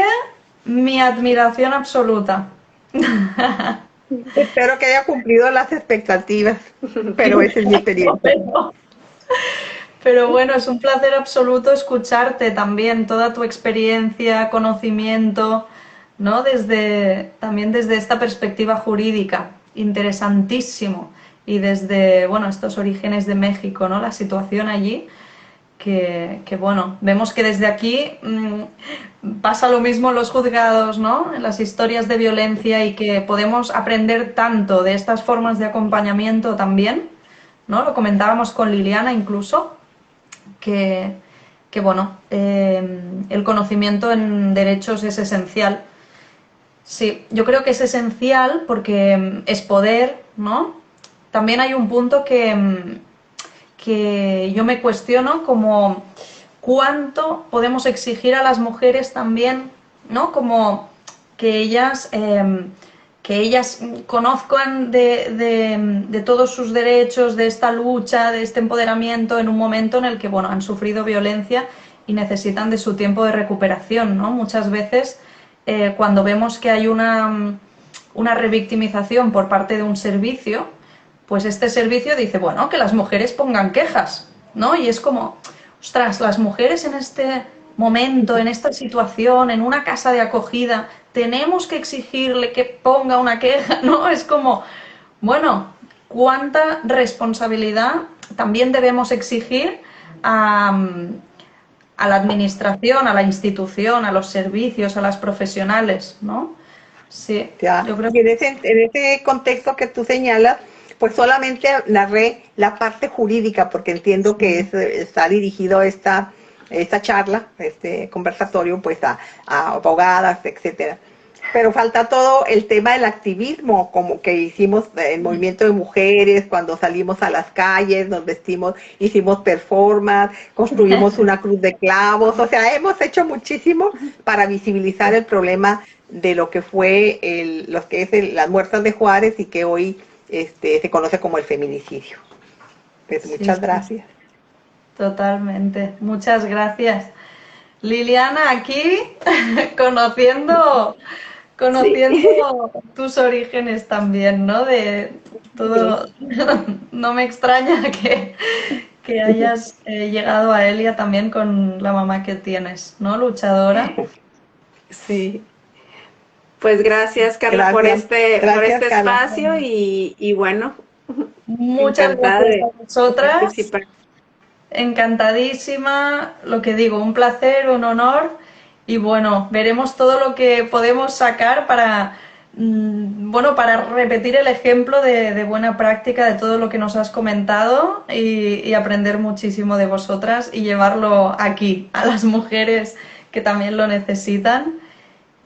mi admiración absoluta. Espero que haya cumplido las expectativas, pero esa es mi experiencia. Pero bueno, es un placer absoluto escucharte también, toda tu experiencia, conocimiento, ¿no? También desde esta perspectiva jurídica, interesantísimo. Y desde, bueno, estos orígenes de México, ¿no? La situación allí, que bueno, vemos que desde aquí pasa lo mismo en los juzgados, ¿no? En las historias de violencia y que podemos aprender tanto de estas formas de acompañamiento también, ¿no? Lo comentábamos con Liliana incluso, que, que bueno, el conocimiento en derechos es esencial. Sí, yo creo que es esencial porque es poder, ¿no? También hay un punto que yo me cuestiono como cuánto podemos exigir a las mujeres también, ¿no? Como que ellas, que ellas conozcan de todos sus derechos, de esta lucha, de este empoderamiento en un momento en el que, bueno, han sufrido violencia y necesitan de su tiempo de recuperación, ¿no? Muchas veces cuando vemos que hay una revictimización por parte de un servicio, pues este servicio dice, bueno, que las mujeres pongan quejas, ¿no? Y es como, ostras, las mujeres en este momento, en esta situación, en una casa de acogida, tenemos que exigirle que ponga una queja, ¿no? Es como, bueno, cuánta responsabilidad también debemos exigir a la administración, a la institución, a los servicios, a las profesionales, ¿no? Sí, Ya. yo creo Y en ese contexto que tú señalas, pues solamente narré la parte jurídica, porque entiendo que está dirigido esta charla, este conversatorio, pues a abogadas, etcétera. Pero falta todo el tema del activismo, como que hicimos el movimiento de mujeres, cuando salimos a las calles, nos vestimos, hicimos performance, construimos una cruz de clavos, o sea, hemos hecho muchísimo para visibilizar el problema de lo que fue las muertas de Juárez y que hoy se conoce como el feminicidio. Pues sí, muchas sí, gracias. totalmente. Muchas gracias. Liliana, aquí conociendo, Sí, conociendo tus orígenes también, ¿no? De sí. todo. No me extraña que hayas llegado a Elia también con la mamá que tienes, ¿no? Luchadora. Sí. Pues gracias, Carla, Gracias, por gracias, este Carla. espacio y bueno, Muchas encantada gracias a de vosotras. participar. Encantadísima, lo que digo, un placer, un honor y bueno, veremos todo lo que podemos sacar para, bueno, para repetir el ejemplo de buena práctica de todo lo que nos has comentado y aprender muchísimo de vosotras y llevarlo aquí a las mujeres que también lo necesitan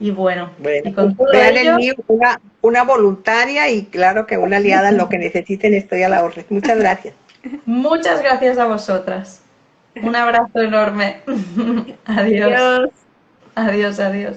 y bueno, Bueno, y con todo vean en ello, mí una voluntaria y claro que una aliada en lo que necesiten estoy a la orden. Muchas gracias. muchas gracias a vosotras. Un abrazo enorme. Adiós, Adiós. adiós, adiós.